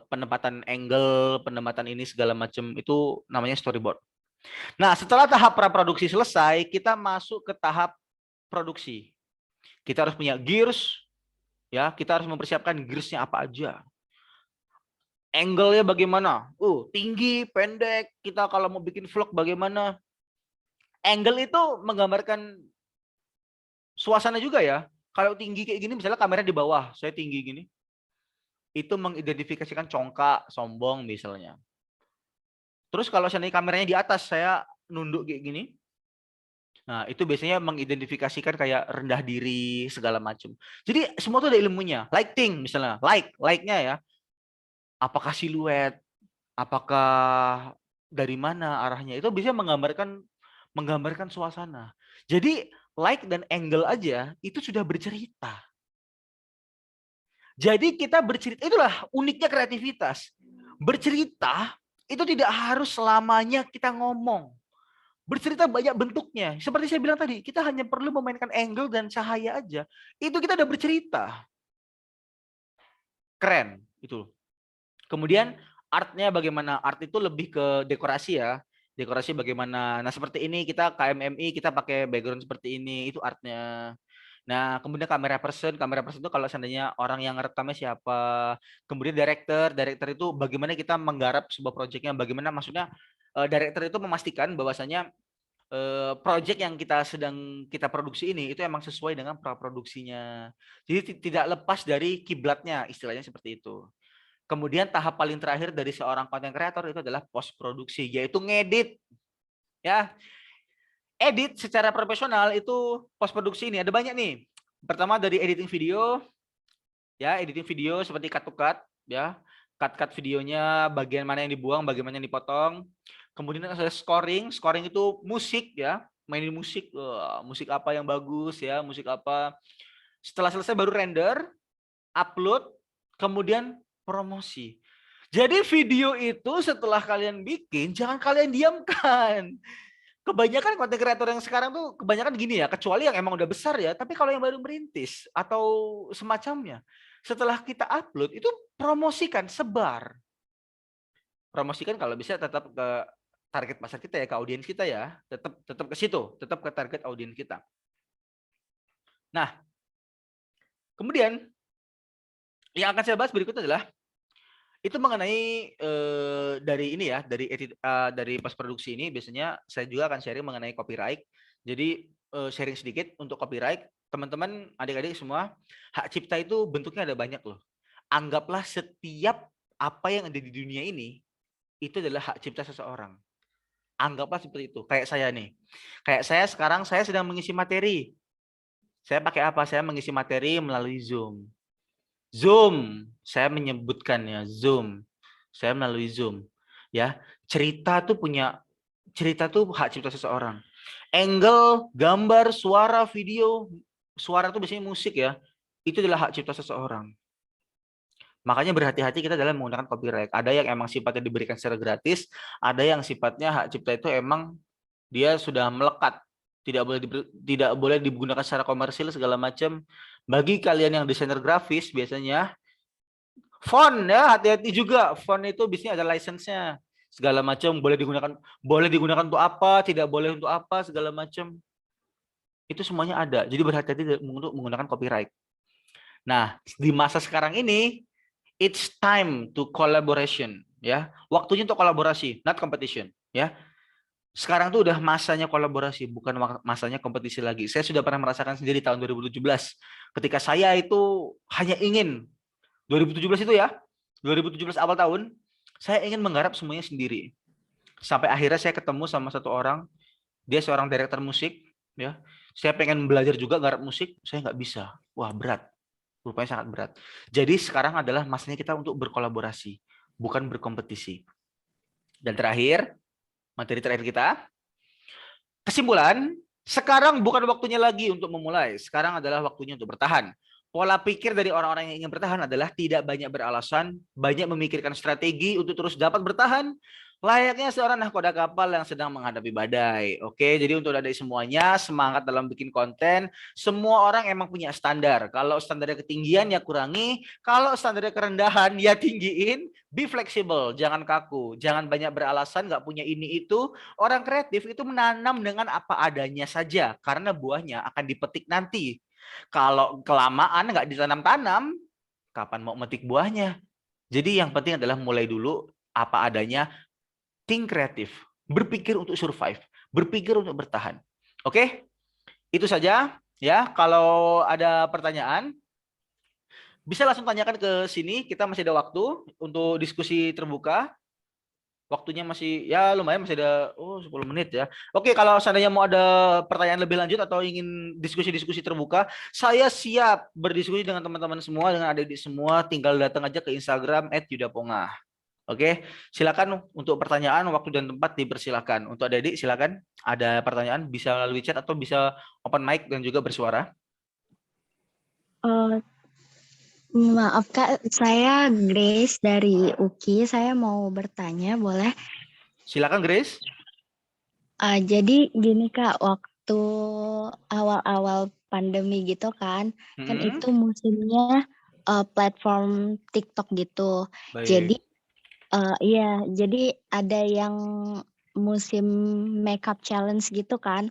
penempatan angle, penempatan ini segala macam, itu namanya storyboard. Nah, setelah tahap praproduksi selesai, kita masuk ke tahap produksi. Kita harus punya gears, ya. Kita harus mempersiapkan gearsnya apa aja. Angle-nya bagaimana? Tinggi, pendek. Kita kalau mau bikin vlog bagaimana? Angle itu menggambarkan suasana juga ya. Kalau tinggi kayak gini, misalnya kamera di bawah, saya tinggi gini, itu mengidentifikasikan congkak, sombong misalnya. Terus kalau seandainya kameranya di atas, saya nunduk kayak gini, nah itu biasanya mengidentifikasikan kayak rendah diri, segala macam. Jadi semua itu ada ilmunya. Lighting misalnya, like-nya ya. Apakah siluet, apakah dari mana arahnya, itu bisa menggambarkan suasana. Jadi light dan angle aja itu sudah bercerita. Jadi kita bercerita, itulah uniknya kreativitas. Bercerita itu tidak harus selamanya kita ngomong. Bercerita banyak bentuknya. Seperti saya bilang tadi, kita hanya perlu memainkan angle dan cahaya aja. Itu kita udah bercerita. Keren itu. Kemudian artnya bagaimana? Art itu lebih ke dekorasi ya. Dekorasi bagaimana? Nah seperti ini kita KMMI kita pakai background seperti ini, itu artnya. Nah kemudian kamera person itu kalau seandainya orang yang ngerekamnya siapa. Kemudian director itu bagaimana kita menggarap sebuah proyeknya. Bagaimana maksudnya director itu memastikan bahwasanya project yang sedang kita produksi ini itu emang sesuai dengan praproduksinya. Jadi tidak lepas dari kiblatnya, istilahnya seperti itu. Kemudian tahap paling terakhir dari seorang content creator itu adalah post produksi, yaitu ngedit. Ya. Edit secara profesional itu post produksi ini ada banyak nih. Pertama dari editing video. Ya, editing video seperti cut to cut, ya. Cut videonya, bagian mana yang dibuang, bagaimana yang dipotong. Kemudian ada scoring. Scoring itu musik ya, mainin musik, musik apa yang bagus ya, musik apa. Setelah selesai baru render, upload, kemudian promosi. Jadi video itu setelah kalian bikin, jangan kalian diamkan. Kebanyakan konten kreator yang sekarang tuh kebanyakan gini ya, kecuali yang emang udah besar ya, tapi kalau yang baru merintis atau semacamnya, setelah kita upload itu promosikan, sebar. Promosikan kalau bisa tetap ke target pasar kita ya, ke audiens kita ya, tetap ke situ, tetap ke target audiens kita. Nah, kemudian yang akan saya bahas berikut adalah itu mengenai dari ini ya, dari post produksi ini biasanya saya juga akan sharing mengenai copyright. Jadi sharing sedikit untuk copyright, teman-teman, adik-adik semua, hak cipta itu bentuknya ada banyak loh. Anggaplah setiap apa yang ada di dunia ini itu adalah hak cipta seseorang. Anggaplah seperti itu. Kayak saya nih. Kayak saya sekarang saya sedang mengisi materi. Saya pakai apa? Saya mengisi materi melalui Zoom. Zoom, saya menyebutkannya Zoom. Saya melalui Zoom. Ya, cerita tuh hak cipta seseorang. Angle, gambar, suara, video, suara tuh biasanya musik ya. Itu adalah hak cipta seseorang. Makanya berhati-hati kita dalam menggunakan copyright. Ada yang emang sifatnya diberikan secara gratis, ada yang sifatnya hak cipta itu emang dia sudah melekat. Tidak boleh digunakan secara komersil segala macam. Bagi kalian yang desainer grafis biasanya font ya, hati-hati juga. Font itu biasanya ada license-nya. Segala macam boleh digunakan untuk apa, tidak boleh untuk apa, segala macam. Itu semuanya ada. Jadi berhati-hati untuk menggunakan copyright. Nah, di masa sekarang ini it's time to collaboration ya. Waktunya untuk kolaborasi, not competition ya. Sekarang tuh udah masanya kolaborasi, bukan masanya kompetisi lagi. Saya sudah pernah merasakan sendiri tahun 2017 ketika saya itu hanya ingin 2017 itu ya, 2017 awal tahun, saya ingin menggarap semuanya sendiri. Sampai akhirnya saya ketemu sama satu orang, dia seorang direktur musik, ya. Saya pengen belajar juga garap musik, saya nggak bisa. Wah, berat. Rupanya sangat berat. Jadi sekarang adalah masanya kita untuk berkolaborasi, bukan berkompetisi. Dan terakhir, materi terakhir kita, kesimpulan, sekarang bukan waktunya lagi untuk memulai, sekarang adalah waktunya untuk bertahan. Pola pikir dari orang-orang yang ingin bertahan adalah tidak banyak beralasan, banyak memikirkan strategi untuk terus dapat bertahan, layaknya seorang nahkoda kapal yang sedang menghadapi badai. Oke, jadi untuk adik semuanya, semangat dalam bikin konten. Semua orang emang punya standar. Kalau standarnya ketinggian ya kurangi, kalau standarnya kerendahan ya tinggiin. Be flexible, jangan kaku, jangan banyak beralasan, nggak punya ini itu. Orang kreatif itu menanam dengan apa adanya saja, karena buahnya akan dipetik nanti. Kalau kelamaan nggak ditanam-tanam, kapan mau metik buahnya? Jadi yang penting adalah mulai dulu apa adanya, think kreatif, berpikir untuk survive, berpikir untuk bertahan. Oke? Itu saja ya. Kalau ada pertanyaan, bisa langsung tanyakan ke sini, kita masih ada waktu untuk diskusi terbuka. Waktunya masih ya lumayan, masih ada 10 menit ya. Oke, kalau seandainya mau ada pertanyaan lebih lanjut atau ingin diskusi-diskusi terbuka, saya siap berdiskusi dengan teman-teman semua, dengan adik-adik semua, tinggal datang aja ke Instagram @yudapongah. Oke, silakan untuk pertanyaan, waktu dan tempat dipersilakan. Untuk adik-adik silakan, ada pertanyaan bisa melalui chat atau bisa open mic dan juga bersuara. Maaf Kak, saya Grace dari UKI. Saya mau bertanya, boleh? Silakan Grace. Jadi gini Kak, waktu awal-awal pandemi gitu kan itu musimnya platform TikTok gitu. Baik. Jadi iya, jadi ada yang musim makeup challenge gitu kan.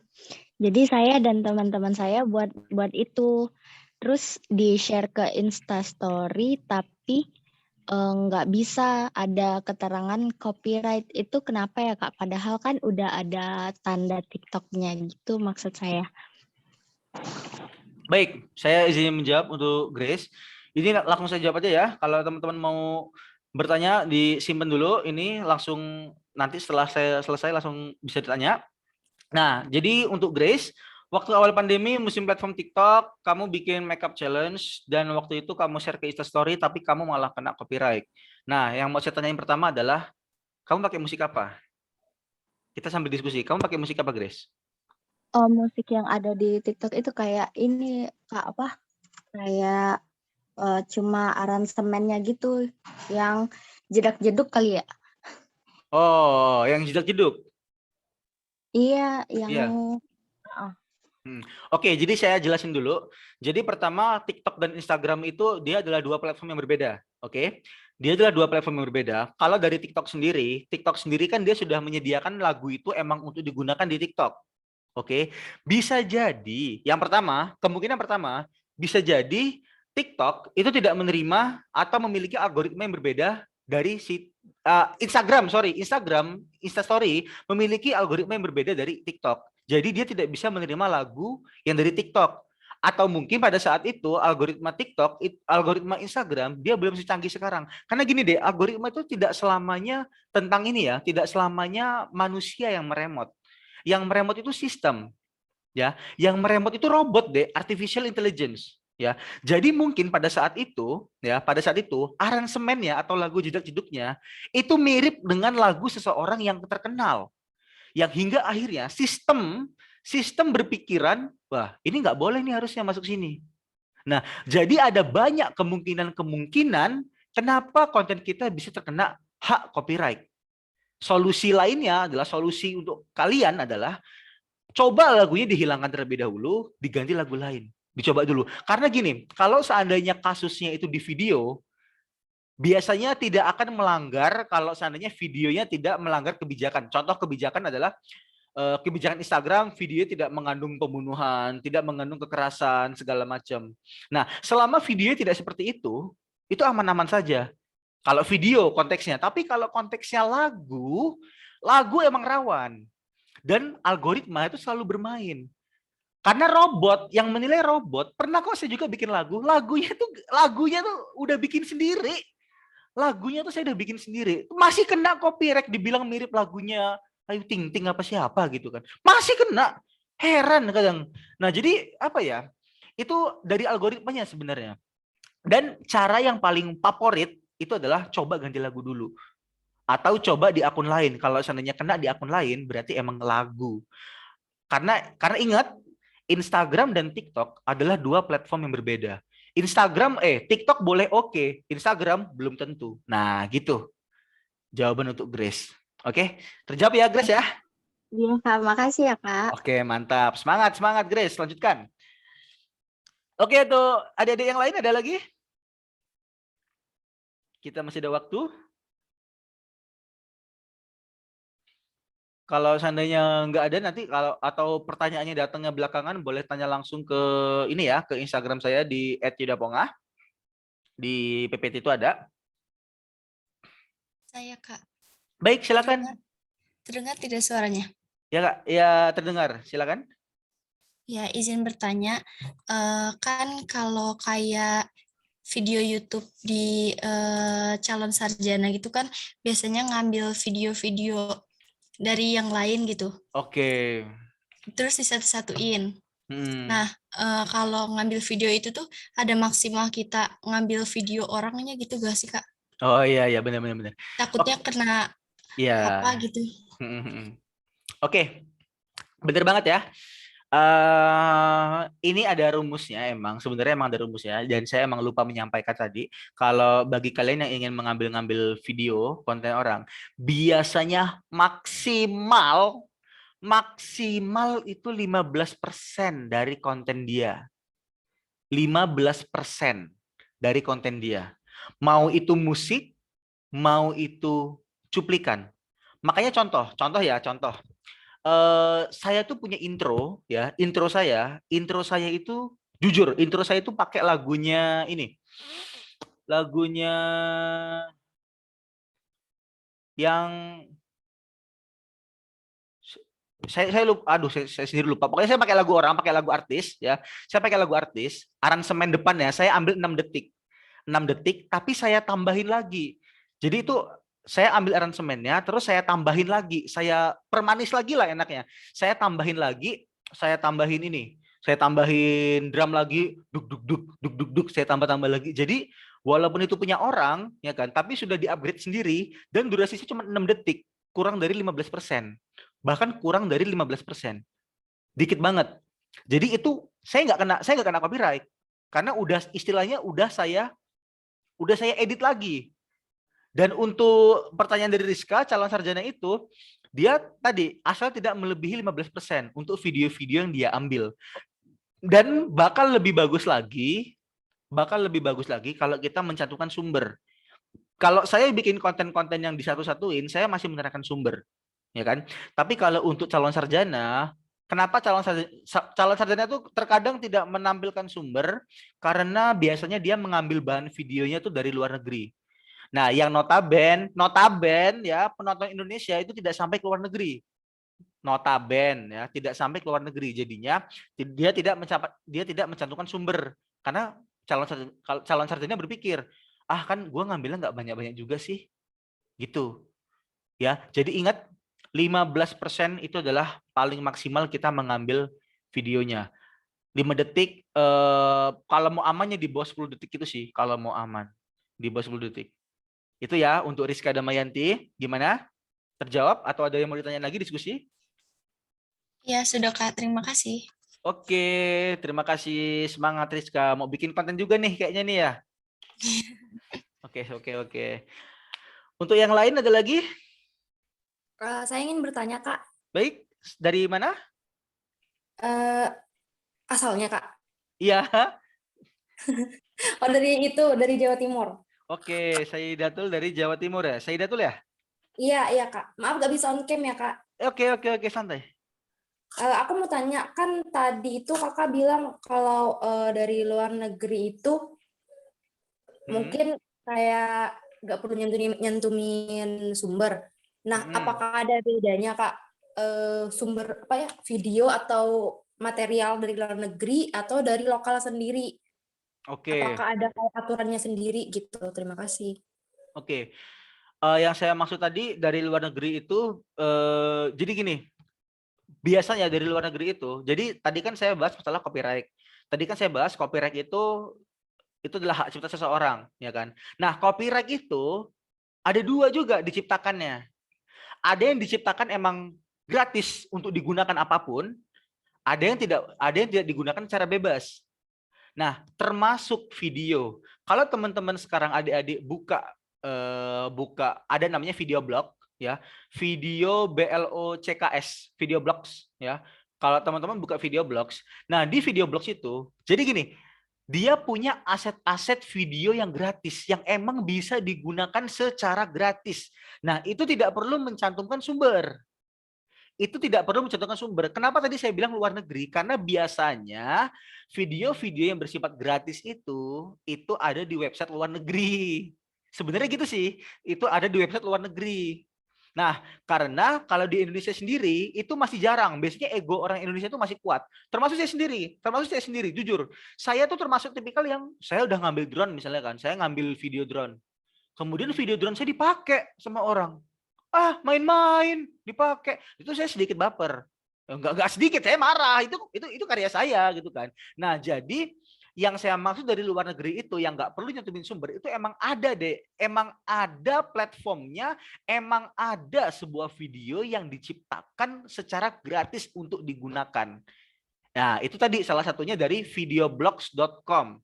Jadi saya dan teman-teman saya buat itu. Terus di-share ke Instastory, tapi nggak bisa ada keterangan copyright. Itu kenapa ya Kak? Padahal kan udah ada tanda TikTok-nya gitu maksud saya. Baik, saya izin menjawab untuk Grace. Ini langsung saya jawab aja ya. Kalau teman-teman mau bertanya, disimpan dulu. Ini langsung nanti setelah saya selesai langsung bisa ditanya. Nah, jadi untuk Grace, waktu awal pandemi musim platform TikTok, kamu bikin makeup challenge dan waktu itu kamu share ke Instastory tapi kamu malah kena copyright. Nah, yang mau saya tanyain pertama adalah kamu pakai musik apa? Kita sambil diskusi. Kamu pakai musik apa, Grace? Musik yang ada di TikTok itu kayak ini Kak, apa? Kayak cuma aransemennya gitu, yang jedak-jeduk kali ya? Oh, yang jedak-jeduk. Iya, yang Iya. Oke, jadi saya jelasin dulu. Jadi pertama, TikTok dan Instagram itu dia adalah dua platform yang berbeda. Oke, dia adalah dua platform yang berbeda. Kalau dari TikTok sendiri kan dia sudah menyediakan lagu itu emang untuk digunakan di TikTok. Oke, bisa jadi yang pertama, kemungkinan pertama bisa jadi TikTok itu tidak menerima atau memiliki algoritma yang berbeda dari si Instagram, Instastory memiliki algoritma yang berbeda dari TikTok. Jadi dia tidak bisa menerima lagu yang dari TikTok. Atau mungkin pada saat itu algoritma TikTok, algoritma Instagram dia belum secanggih sekarang. Karena gini deh, algoritma itu tidak selamanya tentang ini ya, tidak selamanya manusia yang meremot. Yang meremot itu sistem, ya. Yang meremot itu robot deh, artificial intelligence, ya. Jadi mungkin pada saat itu, ya, aransemennya atau lagu jedak-jeduknya itu mirip dengan lagu seseorang yang terkenal, yang hingga akhirnya sistem berpikiran, wah ini nggak boleh nih harusnya masuk sini. Nah, jadi ada banyak kemungkinan kenapa konten kita bisa terkena hak copyright. Solusi lainnya adalah solusi untuk kalian adalah coba lagunya dihilangkan terlebih dahulu, diganti lagu lain. Dicoba dulu. Karena gini, kalau seandainya kasusnya itu di video, biasanya tidak akan melanggar kalau seandainya videonya tidak melanggar kebijakan. Contoh kebijakan adalah kebijakan Instagram, video tidak mengandung pembunuhan, tidak mengandung kekerasan, segala macam. Nah, selama video tidak seperti itu aman-aman saja. Kalau video konteksnya, tapi kalau konteksnya lagu emang rawan. Dan algoritma itu selalu bermain. Karena robot yang menilai robot, pernah kok saya juga bikin lagunya tuh udah bikin sendiri. Lagunya tuh saya udah bikin sendiri. Masih kena copyright dibilang mirip lagunya Ayu Ting Ting apa siapa gitu kan. Masih kena. Heran kadang. Nah, jadi apa ya? Itu dari algoritmanya sebenarnya. Dan cara yang paling favorit itu adalah coba ganti lagu dulu. Atau coba di akun lain. Kalau seandainya kena di akun lain, berarti emang lagu. Karena ingat, Instagram dan TikTok adalah dua platform yang berbeda. TikTok boleh oke, Instagram belum tentu. Nah, gitu. Jawaban untuk Grace. Oke, terjawab ya Grace ya? Iya Kak, makasih ya Kak. Oke, mantap. Semangat Grace. Lanjutkan. Oke, tuh adik-adik yang lain ada lagi? Kita masih ada waktu. Kalau seandainya nggak ada nanti atau pertanyaannya datangnya belakangan, boleh tanya langsung ke ini ya, ke Instagram saya di @yudapongah. Di PPT itu ada. Saya Kak. Baik, silakan. Terdengar tidak suaranya? Ya Kak, ya terdengar. Silakan. Ya, izin bertanya. Kan kalau kayak video YouTube di calon sarjana gitu kan biasanya ngambil video-video dari yang lain gitu. Oke. Terus disatu-satuin. Hmm. Nah, kalau ngambil video itu tuh ada maksimal kita ngambil video orangnya gitu gak sih Kak? Oh iya benar. Takutnya kena Iya. apa gitu. Oke. Bener banget ya. Ini ada rumusnya sebenarnya emang ada rumusnya dan saya emang lupa menyampaikan tadi kalau bagi kalian yang ingin mengambil video konten orang biasanya maksimal itu 15% dari konten dia. 15% dari konten dia. Mau itu musik, mau itu cuplikan. Makanya contoh. Saya tuh punya intro ya, intro saya itu jujur, intro saya itu pakai lagunya yang saya lupa, saya sendiri lupa. Pokoknya saya pakai lagu orang, pakai lagu artis ya. Saya pakai lagu artis, aransemen depannya saya ambil 6 detik. 6 detik tapi saya tambahin lagi. Jadi itu saya ambil aransemennya, terus saya tambahin lagi, saya permanis lagi lah enaknya. Saya tambahin lagi, saya tambahin drum lagi, duk, saya tambah lagi. Jadi walaupun itu punya orang, ya kan, tapi sudah di-upgrade sendiri dan durasinya cuma 6 detik, kurang dari 15%. Bahkan kurang dari 15%. Dikit banget. Jadi itu saya nggak kena copyright karena udah saya edit lagi. Dan untuk pertanyaan dari Rizka, calon sarjana itu, dia tadi asal tidak melebihi 15% untuk video-video yang dia ambil. Dan bakal lebih bagus lagi kalau kita mencantumkan sumber. Kalau saya bikin konten-konten yang disatu-satuin, saya masih menerangkan sumber. Ya kan? Tapi kalau untuk calon sarjana, kenapa calon sarjana itu terkadang tidak menampilkan sumber? Karena biasanya dia mengambil bahan videonya tuh dari luar negeri. Nah, yang notaben ya, penonton Indonesia itu tidak sampai ke luar negeri. Notaben ya, tidak sampai ke luar negeri. Jadinya dia tidak mencantumkan sumber karena calon sarjana berpikir, kan gue ngambilnya nggak banyak-banyak juga sih. Gitu. Ya, jadi ingat 15% itu adalah paling maksimal kita mengambil videonya. 5 detik, kalau mau amannya di bawah 10 detik itu sih, kalau mau aman. Di bawah 10 detik. Itu ya untuk Rizka Damayanti. Gimana? Terjawab atau ada yang mau ditanya lagi diskusi? Ya, sudah Kak. Terima kasih. Oke, terima kasih. Semangat Rizka. Mau bikin konten juga nih kayaknya nih ya. Oke. Untuk yang lain ada lagi? Saya ingin bertanya, Kak. Baik, dari mana? Asalnya, Kak. Iya. Oh, dari Jawa Timur. Oke, Sayyidatul dari Jawa Timur ya. Sayyidatul ya? Iya, Kak. Maaf nggak bisa on cam ya, Kak. Oke, santai. Aku mau tanya, kan tadi itu Kakak bilang kalau dari luar negeri itu mungkin kayak nggak perlu nyentumin sumber. Nah, apakah ada bedanya, Kak, sumber apa ya, video atau material dari luar negeri atau dari lokal sendiri? Oke. Apakah ada aturannya sendiri gitu? Terima kasih. Oke. Yang saya maksud tadi dari luar negeri itu, jadi gini, biasanya dari luar negeri itu, jadi tadi kan saya bahas masalah copyright. Tadi kan saya bahas copyright itu adalah hak cipta seseorang, ya kan? Nah, copyright itu ada dua juga diciptakannya. Ada yang diciptakan emang gratis untuk digunakan apapun, ada yang tidak digunakan secara bebas. Nah, termasuk video. Kalau teman-teman sekarang adik-adik buka ada namanya video blog ya, video BLOCKS, video blogs ya. Kalau teman-teman buka video blogs, nah di video blogs itu jadi gini, dia punya aset-aset video yang gratis yang emang bisa digunakan secara gratis. Nah, itu tidak perlu mencantumkan sumber. Itu tidak perlu mencantumkan sumber. Kenapa tadi saya bilang luar negeri? Karena biasanya video-video yang bersifat gratis itu ada di website luar negeri. Sebenarnya gitu sih, itu ada di website luar negeri. Nah, karena kalau di Indonesia sendiri itu masih jarang. Biasanya ego orang Indonesia itu masih kuat. Termasuk saya sendiri, jujur. Saya tuh termasuk tipikal yang saya udah ngambil drone misalnya kan. Saya ngambil video drone. Kemudian video drone saya dipakai sama orang. Main-main dipakai. Itu saya sedikit baper. Enggak sedikit, saya marah. Itu karya saya gitu kan. Nah, jadi yang saya maksud dari luar negeri itu yang nggak perlu nyentuhin sumber itu emang ada deh, emang ada platformnya, emang ada sebuah video yang diciptakan secara gratis untuk digunakan. Nah, itu tadi salah satunya dari videoblogs.com.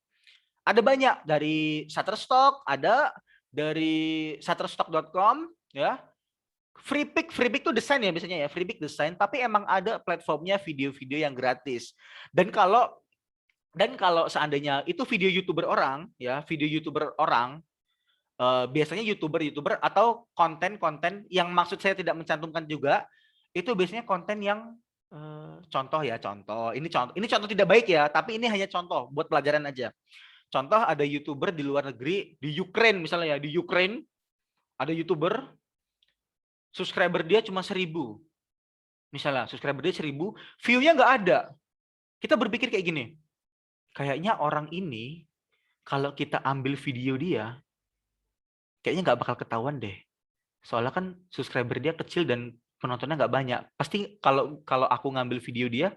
Ada banyak dari Shutterstock, ada dari shutterstock.com ya. Freepik itu desain ya biasanya ya, Freepik desain, tapi emang ada platformnya video-video yang gratis. Dan kalau seandainya itu video YouTuber orang ya, biasanya YouTuber atau konten-konten yang maksud saya tidak mencantumkan juga, itu biasanya konten yang contoh. Ini contoh tidak baik ya, tapi ini hanya contoh buat pelajaran aja. Contoh ada YouTuber di luar negeri, di Ukraine misalnya ya, di Ukraine ada YouTuber subscriber dia cuma 1000. Misalnya subscriber dia 1000, view-nya nggak ada. Kita berpikir kayak gini, kayaknya orang ini kalau kita ambil video dia, kayaknya nggak bakal ketahuan deh. Soalnya kan subscriber dia kecil dan penontonnya nggak banyak. Pasti kalau aku ngambil video dia,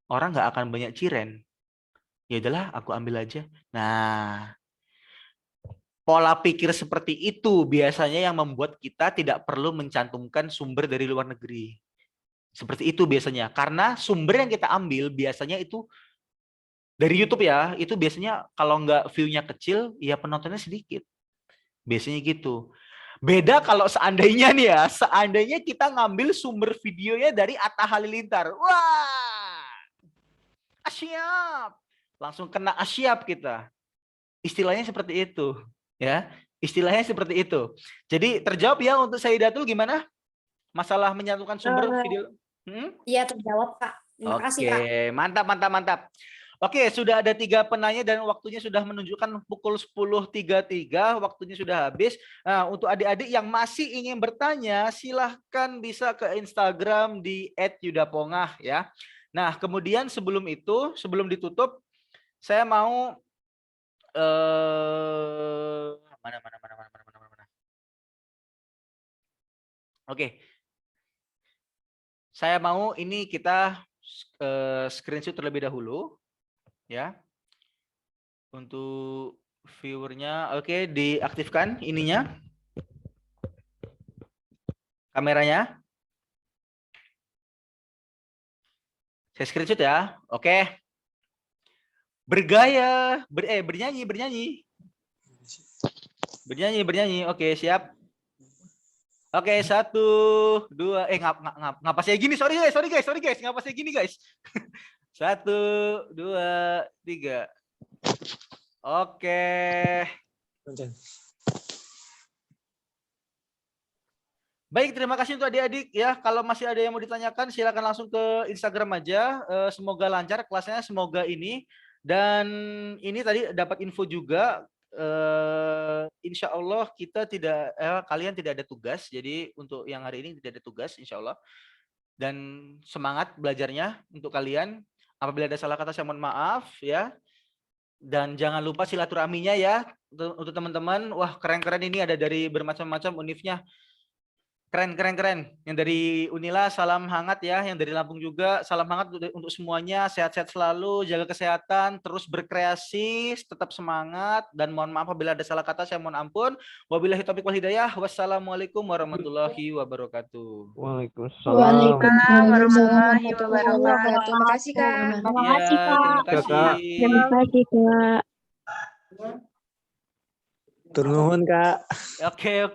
orang nggak akan banyak ciren. Ya udahlah, aku ambil aja. Nah, pola pikir seperti itu biasanya yang membuat kita tidak perlu mencantumkan sumber dari luar negeri. Seperti itu biasanya. Karena sumber yang kita ambil biasanya itu dari YouTube ya, itu biasanya kalau nggak view-nya kecil, ya penontonnya sedikit. Biasanya gitu. Beda kalau seandainya nih ya, seandainya kita ngambil sumber videonya dari Atta Halilintar. Wah, asyap. Langsung kena asyap kita. Istilahnya seperti itu. Ya, istilahnya seperti itu. Jadi terjawab ya untuk Sayyidatul gimana? Masalah menyatukan sumber video. Iya, terjawab, Kak. Terima kasih, Kak. Mantap. Oke, sudah ada 3 penanya dan waktunya sudah menunjukkan pukul 10.33, waktunya sudah habis. Nah, untuk adik-adik yang masih ingin bertanya, silahkan bisa ke Instagram di @yudapongah ya. Nah, kemudian sebelum sebelum ditutup, saya mau mana. Oke. Saya mau ini kita screenshot terlebih dahulu. Ya, untuk viewernya, oke, diaktifkan ininya, kameranya. Saya screenshot ya, oke. Bergaya, bernyanyi, oke, siap. Oke, 1, 2, ngapa saya gini? Sorry guys, ngapa saya gini guys? 1, 1, 2, 3. Oke. Baik, terima kasih untuk adik-adik ya. Kalau masih ada yang mau ditanyakan, silakan langsung ke Instagram aja. Semoga lancar kelasnya, semoga ini. Dan ini tadi dapat info juga. Insya Allah kita tidak, kalian tidak ada tugas. Jadi untuk yang hari ini tidak ada tugas, insya Allah. Dan semangat belajarnya untuk kalian. Apabila ada salah kata, saya mohon maaf ya. Dan jangan lupa silaturahminya ya untuk teman-teman. Wah, keren-keren ini ada dari bermacam-macam univnya. Keren. Yang dari Unila salam hangat ya, yang dari Lampung juga salam hangat untuk semuanya, sehat-sehat selalu, jaga kesehatan, terus berkreasi, tetap semangat, dan mohon maaf apabila ada salah kata, saya mohon ampun. Wabillahi taufiq wal hidayah. Wassalamualaikum warahmatullahi wabarakatuh. Waalaikumsalam warahmatullahi wabarakatuh. Makasih, Kak. Iya, terima kasih. Terima kasih, Kak. Tur nuhun, Kak. Oke.